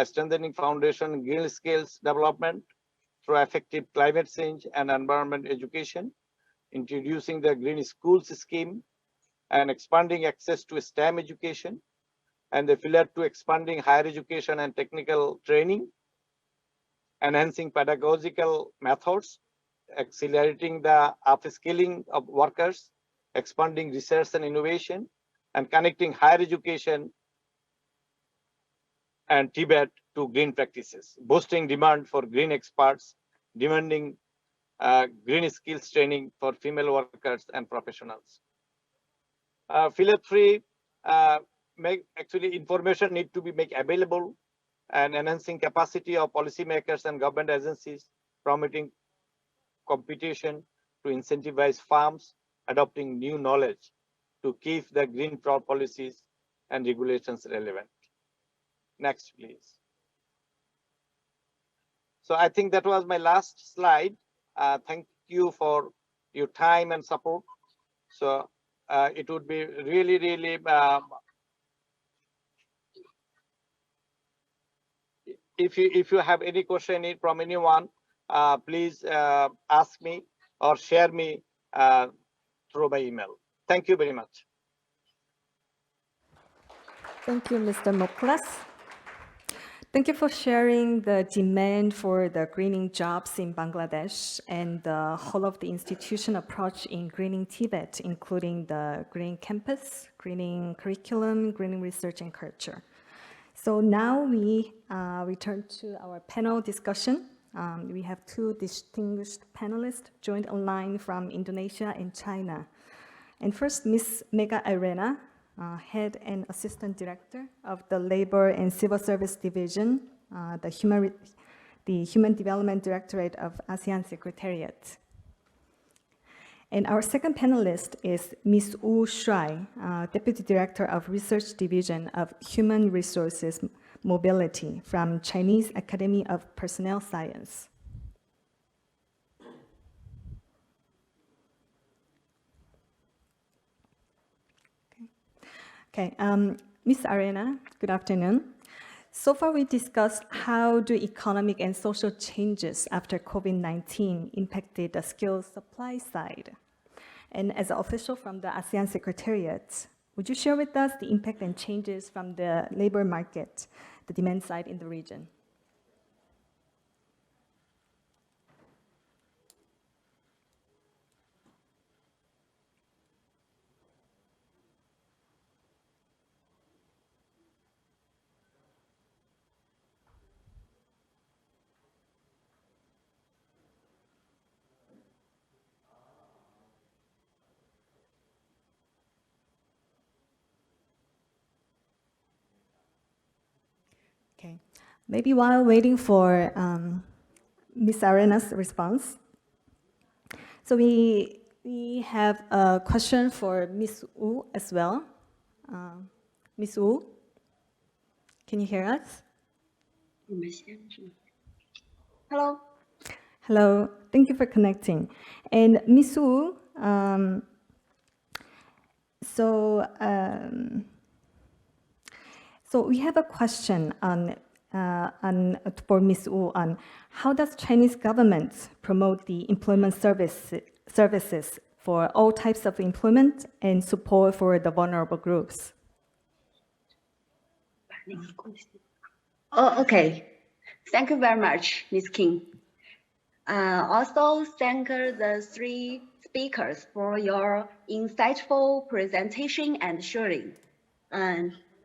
strengthening foundation green skills development through effective climate change and environment education, introducing the green schools scheme, and expanding access to STEM education, and the Pillar 2, expanding higher education and technical training, enhancing pedagogical methods, accelerating the upskilling of workers, expanding research and innovation, and connecting higher education and TVET to green practices, boosting demand for green experts, demanding green skills training for female workers and professionals. Pillar 3, actually information need to be made available, and enhancing capacity of policymakers and government agencies, promoting competition to incentivize farms, adopting new knowledge to keep the green policies and regulations relevant. Next, please. So I think that was my last slide. Thank you for your time and support. So it would be really, really, if you have any question from anyone, please ask me or share me through my email. Thank you very much. Thank you, Mr. Moklas. Thank you for sharing the demand for the greening jobs in Bangladesh and the whole of the institution approach in greening TVET, including the green campus, greening curriculum, greening research and culture. So now we return to our panel discussion. We have 2 distinguished panelists joined online from Indonesia and China. And first, Ms. Mega Irena, Head and Assistant Director of the Labor and Civil Service Division, the Human Development Directorate of ASEAN Secretariat. And our second panelist is Ms. Wu Shuai, Deputy Director of Research Division of Human Resources mobility from Chinese Academy of Personnel Science. Okay, Ms. Arena, good afternoon. So far, we discussed how do economic and social changes after COVID-19 impacted the skills supply side. And as an official from the ASEAN Secretariat, would you share with us the impact and changes from the labor market, the demand side in the region? Okay, maybe while waiting for Ms. Arena's response, so we have a question for Ms. Wu as well. Ms. Wu, can you hear us? Hello. Hello, thank you for connecting. And Ms. Wu, so we have a question for Ms. Wu on how does Chinese government promote the employment services for all types of employment and support for the vulnerable groups? Oh, okay. Thank you very much, Ms. King. Also, thank the three speakers for your insightful presentation and sharing.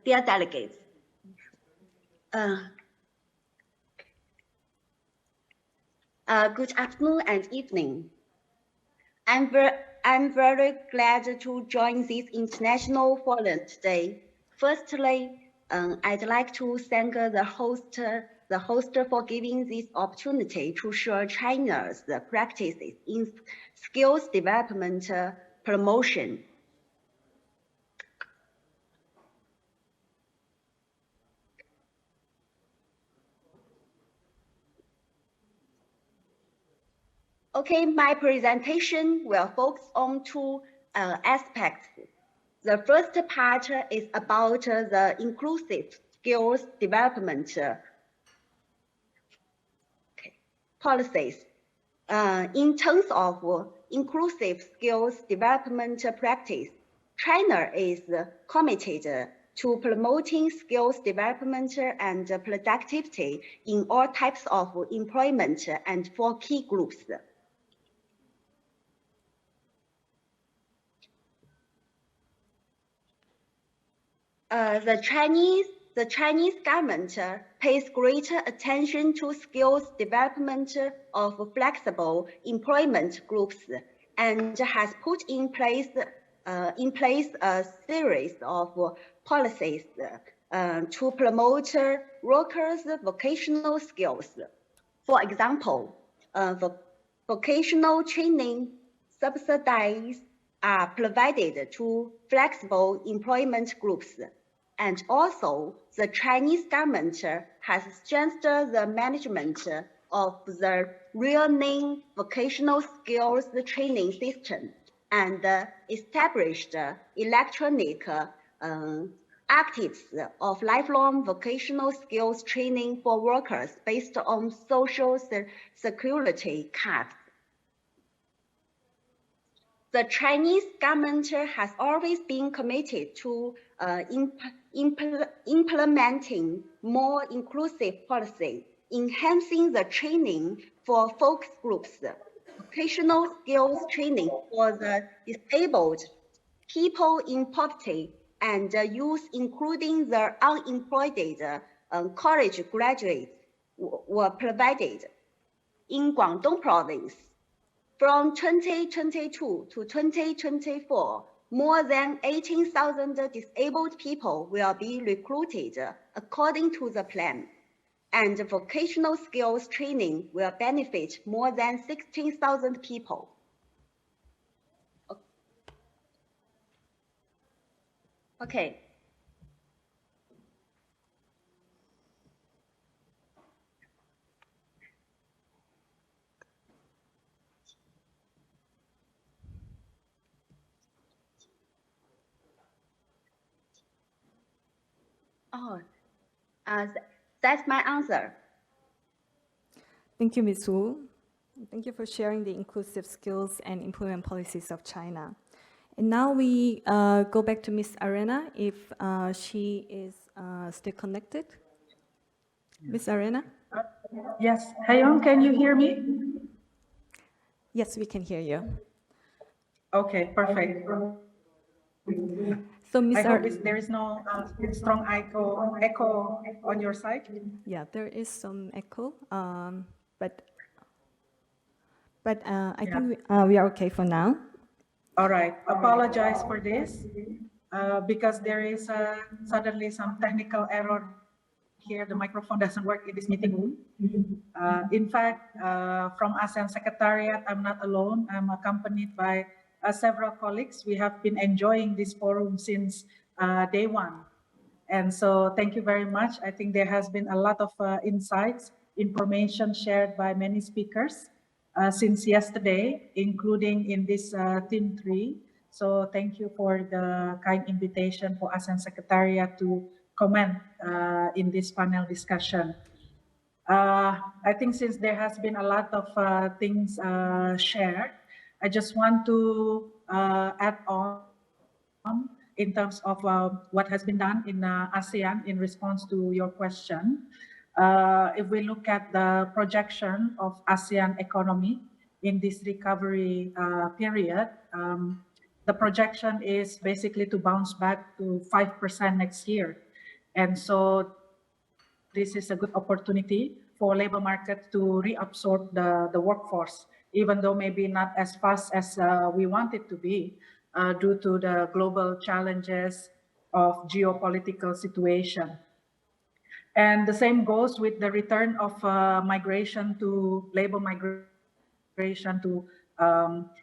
Dear delegates, good afternoon and evening. I'm very glad to join this international forum today. Firstly, I'd like to thank the host for giving this opportunity to share China's practices in skills development promotion. Okay, my presentation will focus on two aspects. The first part is about the inclusive skills development policies. In terms of inclusive skills development practice, China is committed to promoting skills development and productivity in all types of employment and for key groups. The Chinese government pays greater attention to skills development of flexible employment groups and has put in place a series of policies to promote workers' vocational skills. For example, vocational training subsidies are provided to flexible employment groups. And also, the Chinese government has strengthened the management of the learning vocational skills training system and established electronic archives of lifelong vocational skills training for workers based on social security cards. The Chinese government has always been committed to implementing more inclusive policy, enhancing the training for focus groups, vocational skills training for the disabled, people in poverty, and youth, including the unemployed college graduates, were provided. In Guangdong province, from 2022 to 2024, more than 18,000 disabled people will be recruited according to the plan, and vocational skills training will benefit more than 16,000 people. Okay. Oh, that's my answer. Thank you, Ms. Wu. Thank you for sharing the inclusive skills and employment policies of China. And now we go back to Ms. Arena, if she is still connected. Ms. Arena? Yes. Hayoung, can you hear me? Yes, we can hear you. Okay, perfect. So, Ms. I hope there is no strong echo on your side. Yeah, there is some echo, but I think we are okay for now. All right. Apologize for this because there is suddenly some technical error here. The microphone doesn't work in this meeting room. In fact, from ASEAN Secretariat, I'm not alone. I'm accompanied by several colleagues. We have been enjoying this forum since day one. And so thank you very much. I think there has been a lot of insights, information shared by many speakers since yesterday, including in this Team 3. So thank you for the kind invitation for ASEAN Secretariat to comment in this panel discussion. I think since there has been a lot of things shared, I just want to add on in terms of what has been done in ASEAN in response to your question. If we look at the projection of ASEAN economy in this recovery period, the projection is basically to bounce back to 5% next year. And so this is a good opportunity for labor market to reabsorb the workforce, even though maybe not as fast as we want it to be due to the global challenges of geopolitical situation. And the same goes with the return of migration to labor migration to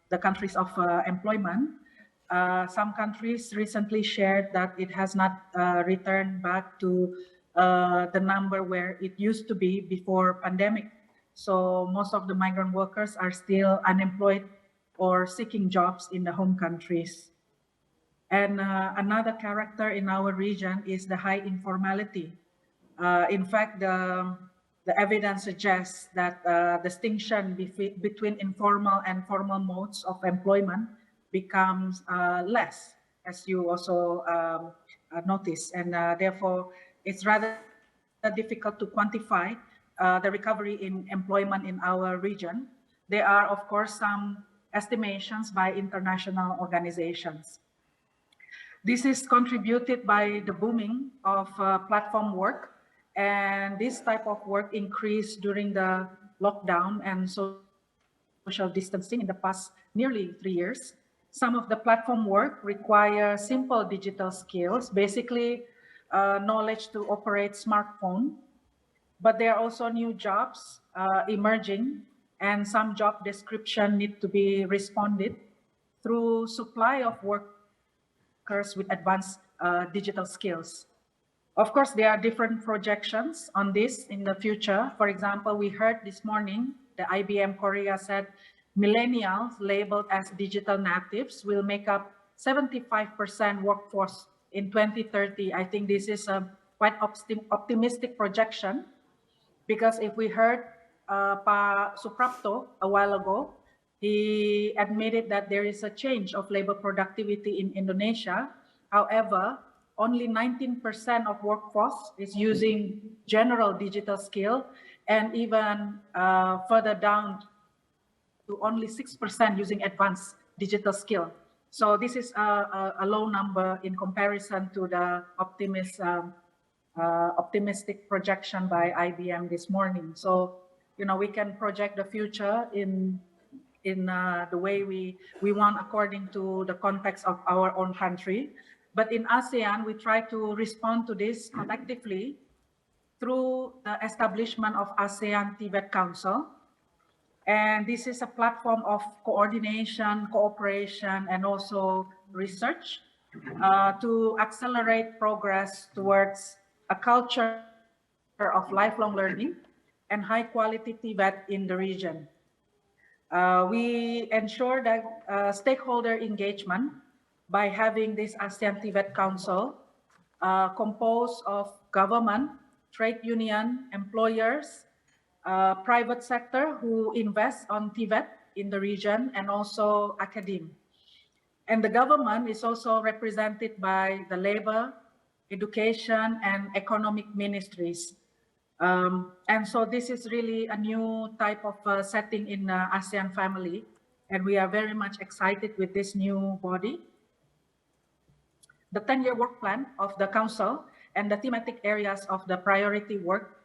the countries of employment. Some countries recently shared that it has not returned back to the number where it used to be before pandemic. So most of the migrant workers are still unemployed or seeking jobs in the home countries. And another character in our region is the high informality. In fact, the evidence suggests that distinction between informal and formal modes of employment becomes less, as you also notice. And therefore, it's rather difficult to quantify the recovery in employment in our region. There are, of course, some estimations by international organizations. This is contributed by the booming of platform work, and this type of work increased during the lockdown and social distancing in the past nearly 3 years. Some of the platform work require simple digital skills, basically knowledge to operate smartphone, but there are also new jobs emerging, and some job description need to be responded through supply of workers with advanced digital skills. Of course, there are different projections on this in the future. For example, we heard this morning, the IBM Korea said millennials labeled as digital natives will make up 75% workforce in 2030. I think this is a quite optimistic projection, because if we heard Pa Suprapto a while ago, he admitted that there is a change of labor productivity in Indonesia. However, only 19% of workforce is using general digital skill, and even further down to only 6% using advanced digital skill. So this is a low number in comparison to the optimistic projection by IBM this morning. So, you know, we can project the future in the way we want according to the context of our own country. But in ASEAN, we try to respond to this collectively through the establishment of ASEAN TVET Council. And this is a platform of coordination, cooperation, and also research to accelerate progress towards a culture of lifelong learning and high quality TVET in the region. We ensure that stakeholder engagement by having this ASEAN TVET Council composed of government, trade union, employers, private sector who invest on TVET in the region, and also academia. And the government is also represented by the labor, education, and economic ministries. And so this is really a new type of setting in ASEAN family. And we are very much excited with this new body. The 10-year work plan of the council and the thematic areas of the priority work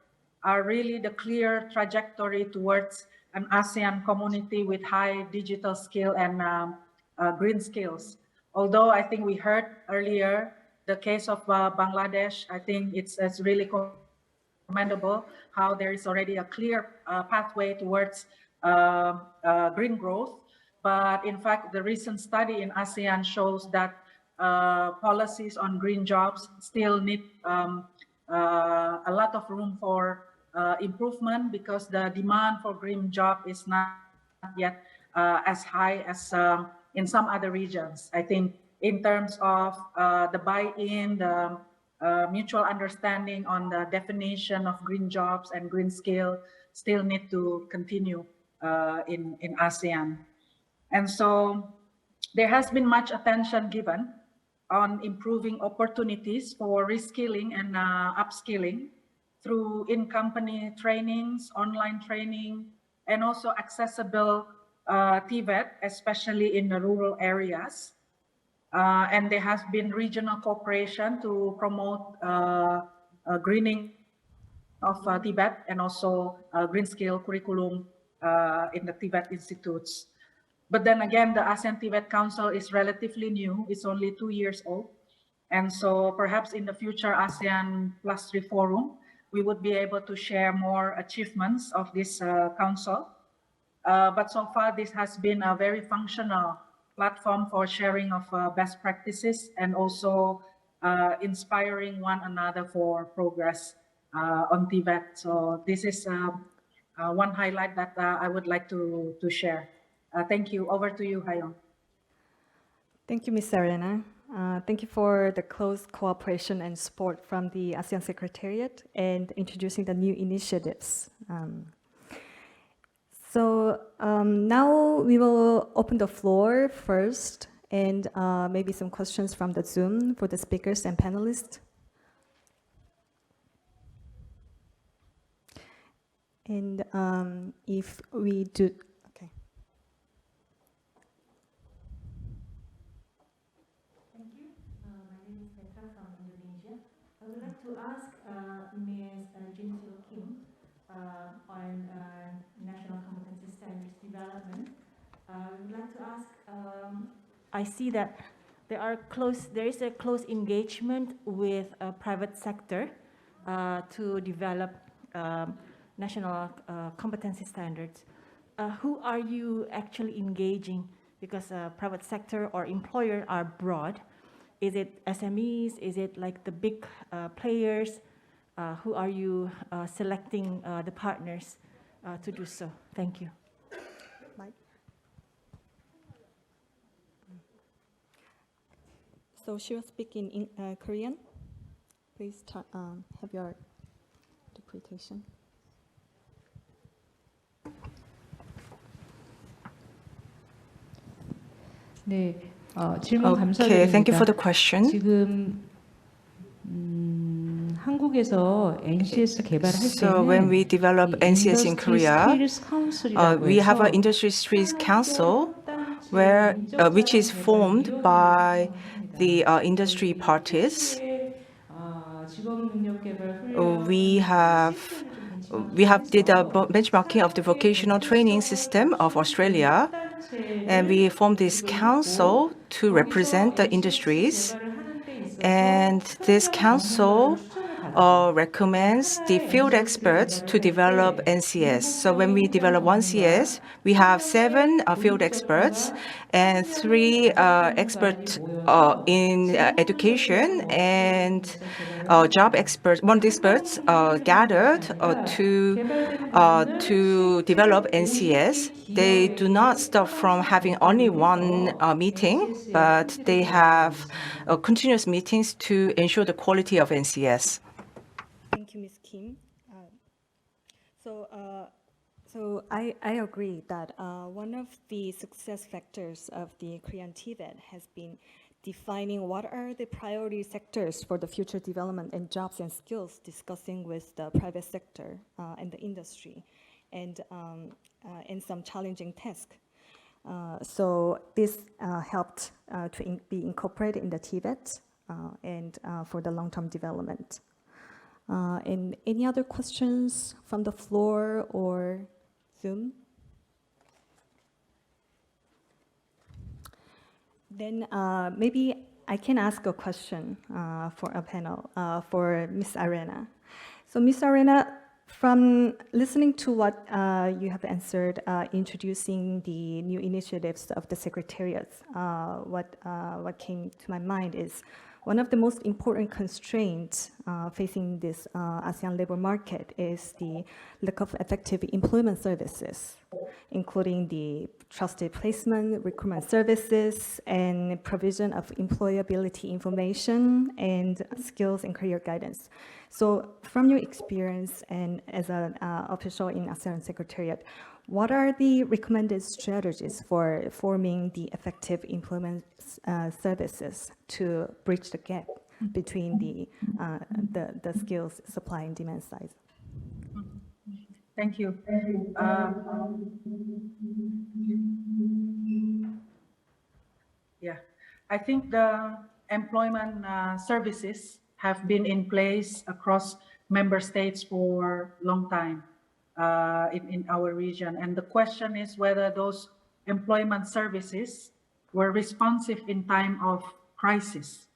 are really the clear trajectory towards an ASEAN community with high digital skill and green skills. Although I think we heard earlier the case of Bangladesh, I think it's really commendable how there is already a clear pathway towards green growth. But in fact, the recent study in ASEAN shows that policies on green jobs still need a lot of room for improvement, because the demand for green job is not yet as high as in some other regions. I think in terms of the buy-in, the mutual understanding on the definition of green jobs and green skill still need to continue in ASEAN. And so there has been much attention given on improving opportunities for reskilling and upskilling through in-company trainings, online training, and also accessible TVET, especially in the rural areas. And there has been regional cooperation to promote greening of TVET and also green skill curriculum in the TVET institutes. But then again, the ASEAN TVET Council is relatively new. It's only 2 years old. And so perhaps in the future Asean+3 Forum, we would be able to share more achievements of this council. But so far, this has been a very functional platform for sharing of best practices and also inspiring one another for progress on TVET. So this is one highlight that I would like to share. Thank you. Over to you, Hayong. Thank you, Ms. Serena. Thank you for the close cooperation and support from the ASEAN Secretariat and introducing the new initiatives. So now we will open the floor first and maybe some questions from the Zoom for the speakers and panelists. And if we do, okay. Thank you. My name is Petra from Indonesia. I would like to ask Ms. Jin-Soo Kim on national competency standards development. I would like to ask, I see that there is a close engagement with private sector to develop national competency standards. Who are you actually engaging? Because private sector or employer are broad. Is it SMEs? Is it like the big players? Who are you selecting the partners to do so? Thank you. Mike. So she will speak in Korean. Please have your interpretation. 질문 감사드립니다. Okay, thank you for the question. 지금 한국에서 NCS 개발할 So when we develop NCS in Korea, we have an industry skills council which is formed by the industry parties. We have did a benchmarking of the vocational training system of Australia, and we formed this council to represent the industries. And this council recommends the field experts to develop NCS. So when we develop one CS, we have 7 field experts and 3 experts in education and job experts, one experts gathered to develop NCS. They do not start from having only one meeting, but they have continuous meetings to ensure the quality of NCS. Thank you, Ms. Kim. So I agree that one of the success factors of the Korean TVET has been defining what are the priority sectors for the future development and jobs and skills, discussing with the private sector and the industry, and some challenging tasks. So this helped to be incorporated in the TVET and for the long-term development. And any other questions from the floor or Zoom? Then maybe I can ask a question for a panel for Ms. Arena. So Ms. Arena, from listening to what you have answered, introducing the new initiatives of the Secretariat, what came to my mind is one of the most important constraints facing this ASEAN labor market is the lack of effective employment services, including the trusted placement, recruitment services, and provision of employability information and skills and career guidance. So from your experience and as an official in ASEAN Secretariat, what are the recommended strategies for forming the effective employment services to bridge the gap between the skills supply and demand side? Thank you. Yeah, I think the employment services have been in place across member states for a long time in our region. And the question is whether those employment services were responsive in time of crisis.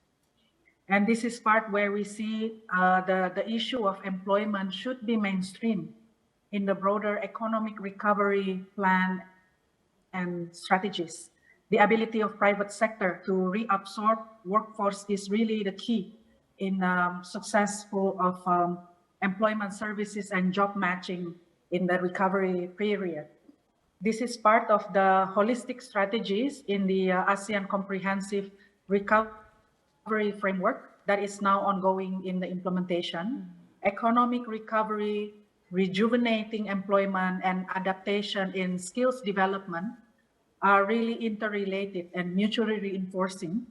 And this is part where we see the issue of employment should be mainstream in the broader economic recovery plan and strategies. The ability of private sector to reabsorb workforce is really the key in successful of employment services and job matching in the recovery period. This is part of the holistic strategies in the ASEAN Comprehensive Recovery Framework that is now ongoing in the implementation. Economic recovery, rejuvenating employment, and adaptation in skills development are really interrelated and mutually reinforcing.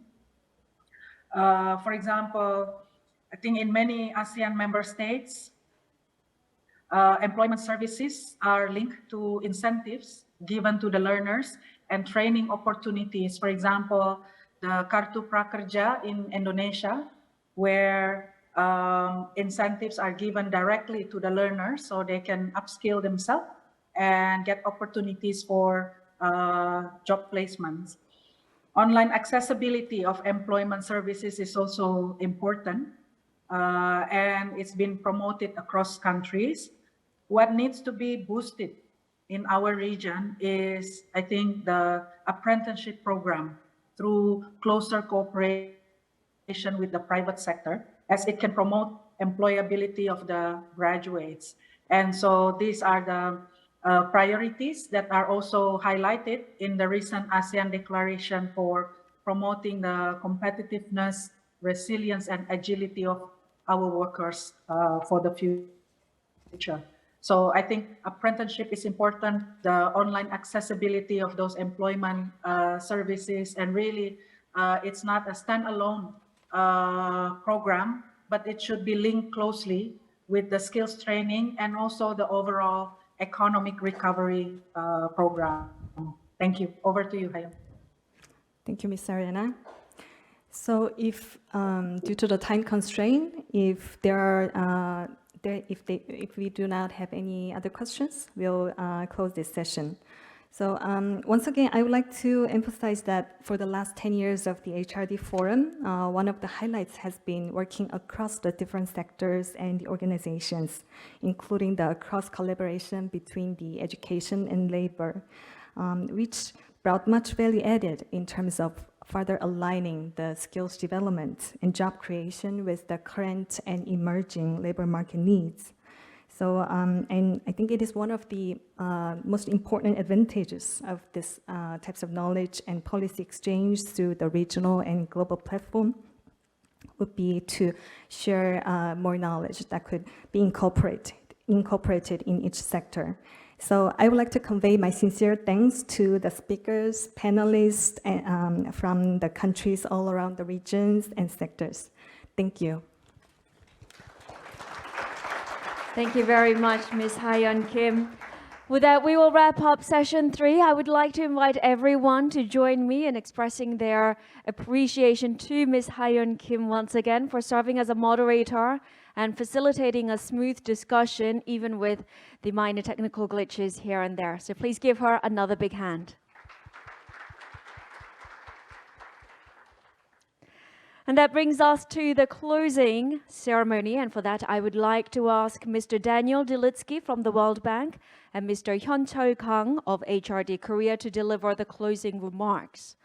For example, I think in many ASEAN member states, employment services are linked to incentives given to the learners and training opportunities. For example, the Kartu Prakerja in Indonesia, where incentives are given directly to the learners so they can upskill themselves and get opportunities for job placements. Online accessibility of employment services is also important, and it's been promoted across countries. What needs to be boosted in our region is, I think, the apprenticeship program through closer cooperation with the private sector, as it can promote employability of the graduates. And so these are the priorities that are also highlighted in the recent ASEAN Declaration for promoting the competitiveness, resilience, and agility of our workers for the future. So I think apprenticeship is important, the online accessibility of those employment services, and really it's not a standalone program, but it should be linked closely with the skills training and also the overall economic recovery program. Thank you. Over to you, Hayam. Thank you, Ms. Ariana. So if, due to the time constraint, if there are, if we do not have any other questions, we'll close this session. So once again, I would like to emphasize that for the last 10 years of the HRD Forum, one of the highlights has been working across the different sectors and the organizations, including the cross-collaboration between the education and labor, which brought much value added in terms of further aligning the skills development and job creation with the current and emerging labor market needs. So, and I think it is one of the most important advantages of this types of knowledge and policy exchange through the regional and global platform would be to share more knowledge that could be incorporated in each sector. So I would like to convey my sincere thanks to the speakers, panelists from the countries all around the regions and sectors. Thank you. Thank you very much, Ms. Ha-yeon Kim. With that, we will wrap up session 3. I would like to invite everyone to join me in expressing their appreciation to Ms. Ha-yeon Kim once again for serving as a moderator and facilitating a smooth discussion, even with the minor technical glitches here and there. So please give her another big hand. And that brings us to the closing ceremony. And for that, I would like to ask Mr. Daniel Dilitsky from the World Bank and Mr. Hyun-Chul Kang of HRD Korea to deliver the closing remarks.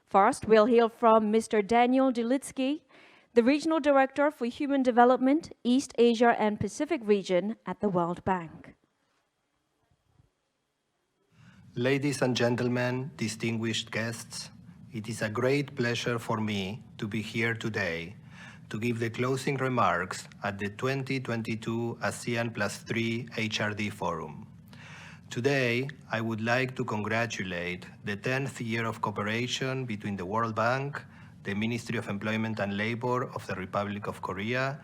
First, we'll hear from Mr. Daniel Dilitsky, the Regional Director for Human Development, East Asia and Pacific Region at the World Bank. Ladies and gentlemen, distinguished guests, it is a great pleasure for me to be here today to give the closing remarks at the 2022 Asean+3 Hrd Forum. Today, I would like to congratulate the 10th year of cooperation between the World Bank, the Ministry of Employment and Labor of the Republic of Korea,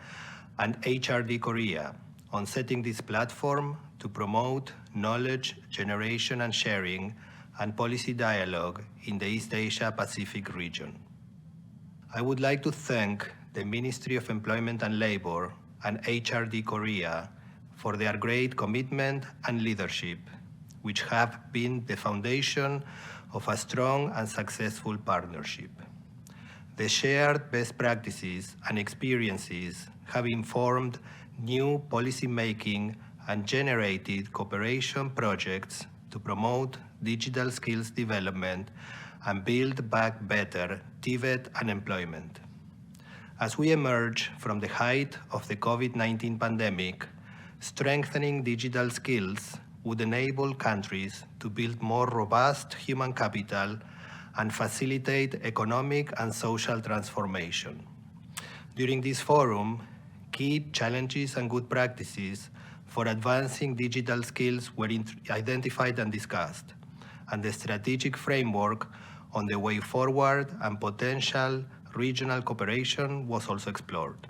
and HRD Korea on setting this platform to promote knowledge generation and sharing and policy dialogue in the East Asia Pacific region. I would like to thank the Ministry of Employment and Labor and HRD Korea for their great commitment and leadership, which have been the foundation of a strong and successful partnership. The shared best practices and experiences have informed new policy making and generated cooperation projects to promote digital skills development and build back better TVET and employment. As we emerge from the height of the COVID-19 pandemic, strengthening digital skills would enable countries to build more robust human capital and facilitate economic and social transformation. During this forum, key challenges and good practices for advancing digital skills were identified and discussed, and the strategic framework on the way forward and potential regional cooperation was also explored.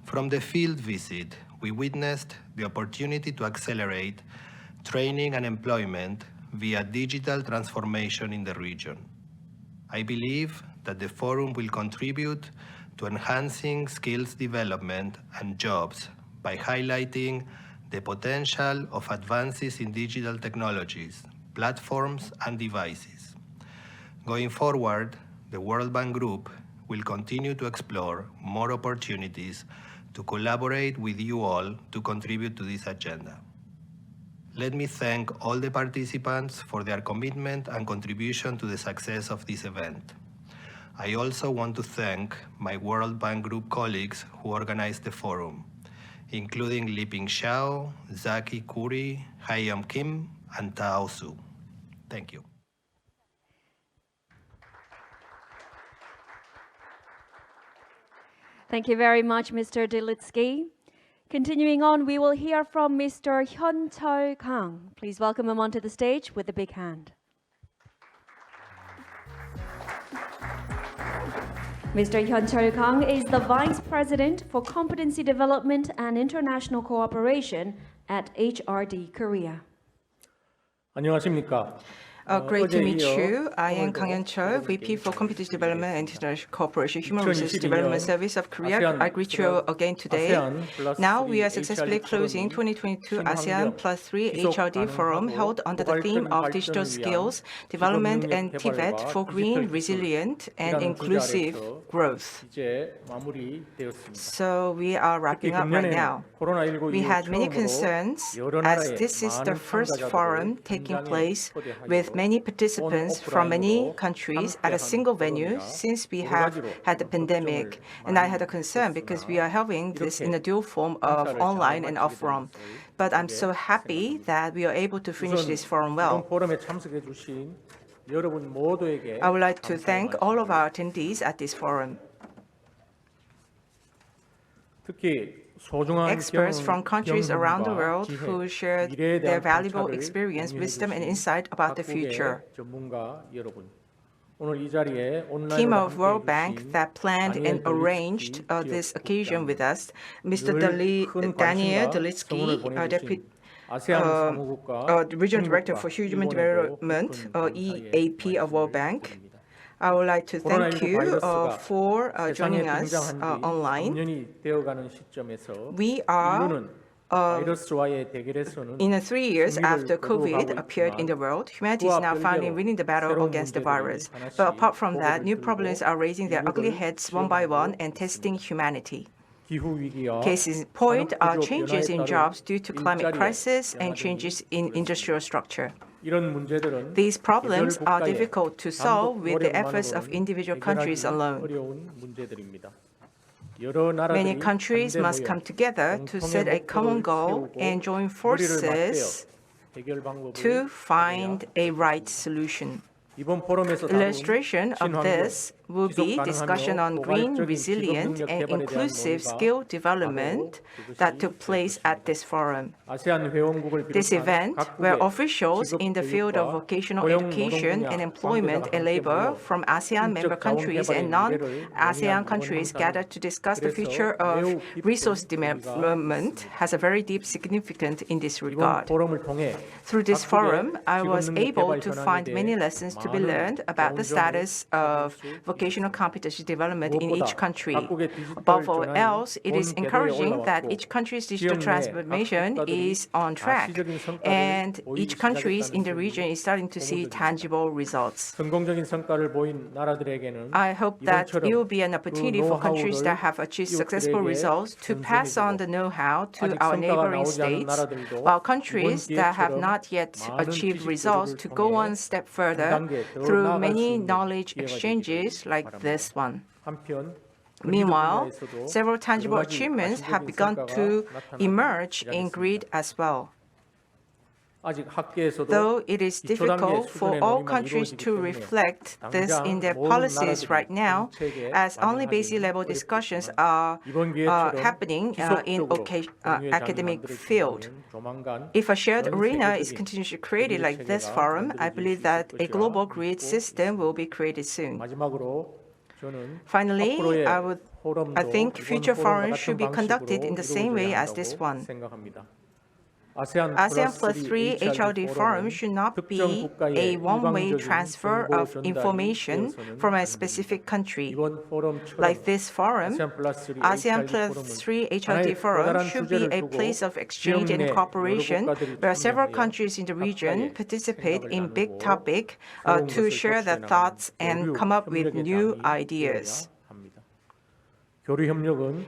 From the field visit, we witnessed the opportunity to accelerate training and employment via digital transformation in the region. I believe that the forum will contribute to enhancing skills development and jobs by highlighting the potential of advances in digital technologies, platforms, and devices. Going forward, the World Bank Group will continue to explore more opportunities to collaborate with you all to contribute to this agenda. Let me thank all the participants for their commitment and contribution to the success of this event. I also want to thank my World Bank Group colleagues who organized the forum, including Liping Xiao, Zaki Kuri, Ha-yeon Kim, and Tao Su. Thank you. Thank you very much, Mr. Dilitsky. Continuing on, we will hear from Mr. Hyun-Chul Kang. Please welcome him onto the stage with a big hand. Mr. Hyun-Chul Kang is the Vice President for Competency Development and International Cooperation at HRD Korea. 안녕하십니까? Great to meet you. I am Kang Hyun-Chul, VP for Competence Development and International Cooperation, Human Resources Development Service of Korea. I greet you again today. Now we are successfully closing 2022 ASEAN+3 Hrd Forum held under the theme of digital skills, development and TVET for green, resilient and inclusive growth. So we are wrapping up right now. We had many concerns as this is the first forum taking place with many participants from many countries at a single venue since we have had the pandemic. And I had a concern because we are having this in a dual form of online and off-forum. But I'm so happy that we are able to finish this forum well. I would like to thank all of our attendees at this forum. experts from countries around the world who shared their valuable experience, wisdom, and insight about the future. Team of World Bank that planned and arranged this occasion with us, Mr. Daniel Delitsky, Deputy Regional Director for Human Development, EAP of World Bank. I would like to thank you for joining us online. We are in 3 years after COVID appeared in the world, humanity is now finally winning the battle against the virus. But apart from that, new problems are raising their ugly heads one by one and testing humanity. Case in point are changes in jobs due to climate crisis and changes in industrial structure. These problems are difficult to solve with the efforts of individual countries alone. Many countries must come together to set a common goal and join forces to find a right solution. Illustration of this will be discussion on green, resilient, and inclusive skill development that took place at this forum. This event, where officials in the field of vocational education and employment and labor from ASEAN member countries and non-ASEAN countries gathered to discuss the future of resource development, has a very deep significance in this regard. Through this forum, I was able to find many lessons to be learned about the status of vocational competency development in each country. Above all else, it is encouraging that each country's digital transformation is on track, and each country in the region is starting to see tangible results. I hope that it will be an opportunity for countries that have achieved successful results to pass on the know-how to our neighboring states, while countries that have not yet achieved results to go one step further through many knowledge exchanges like this one. Meanwhile, several tangible achievements have begun to emerge in grid as well. Though it is difficult for all countries to reflect this in their policies right now, as only basic level discussions are happening in academic field. If a shared arena is continuously created like this forum, I believe that a global grid system will be created soon. Finally, I think future forums should be conducted in the same way as this one. Asean+3 Hrd Forum should not be a one-way transfer of information from a specific country. Like this forum, Asean+3 Hrd Forum should be a place of exchange and cooperation where several countries in the region participate in big topic to share their thoughts and come up with new ideas.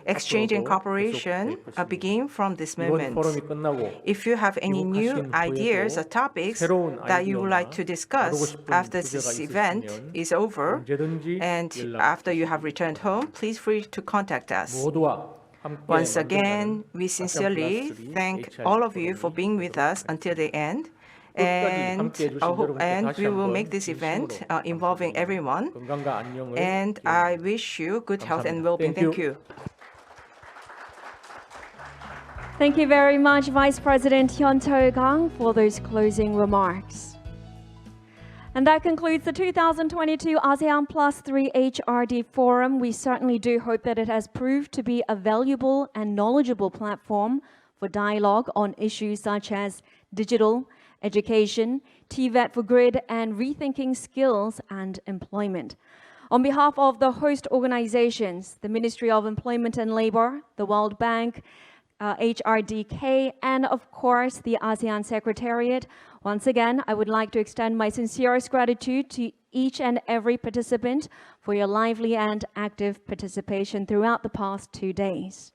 Exchange and cooperation begin from this moment. If you have any new ideas or topics that you would like to discuss after this event is over, and after you have returned home, please feel free to contact us. Once again, we sincerely thank all of you for being with us until the end. And we will make this event involving everyone. And I wish you good health and well-being. Thank you. Thank you very much, Vice President Hyun Tae-gang, for those closing remarks. And that concludes the 2022 Asean+3 Hrd Forum. We certainly do hope that it has proved to be a valuable and knowledgeable platform for dialogue on issues such as digital, education, TVET for grid, and rethinking skills and employment. On behalf of the host organizations, the Ministry of Employment and Labor, the World Bank, HRDK, and of course the ASEAN Secretariat, once again, I would like to extend my sincerest gratitude to each and every participant for your lively and active participation throughout the past 2 days.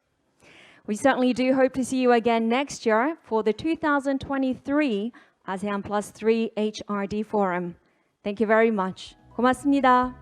We certainly do hope to see you again next year for the 2023 Asean+3 Hrd Forum. Thank you very much. 고맙습니다.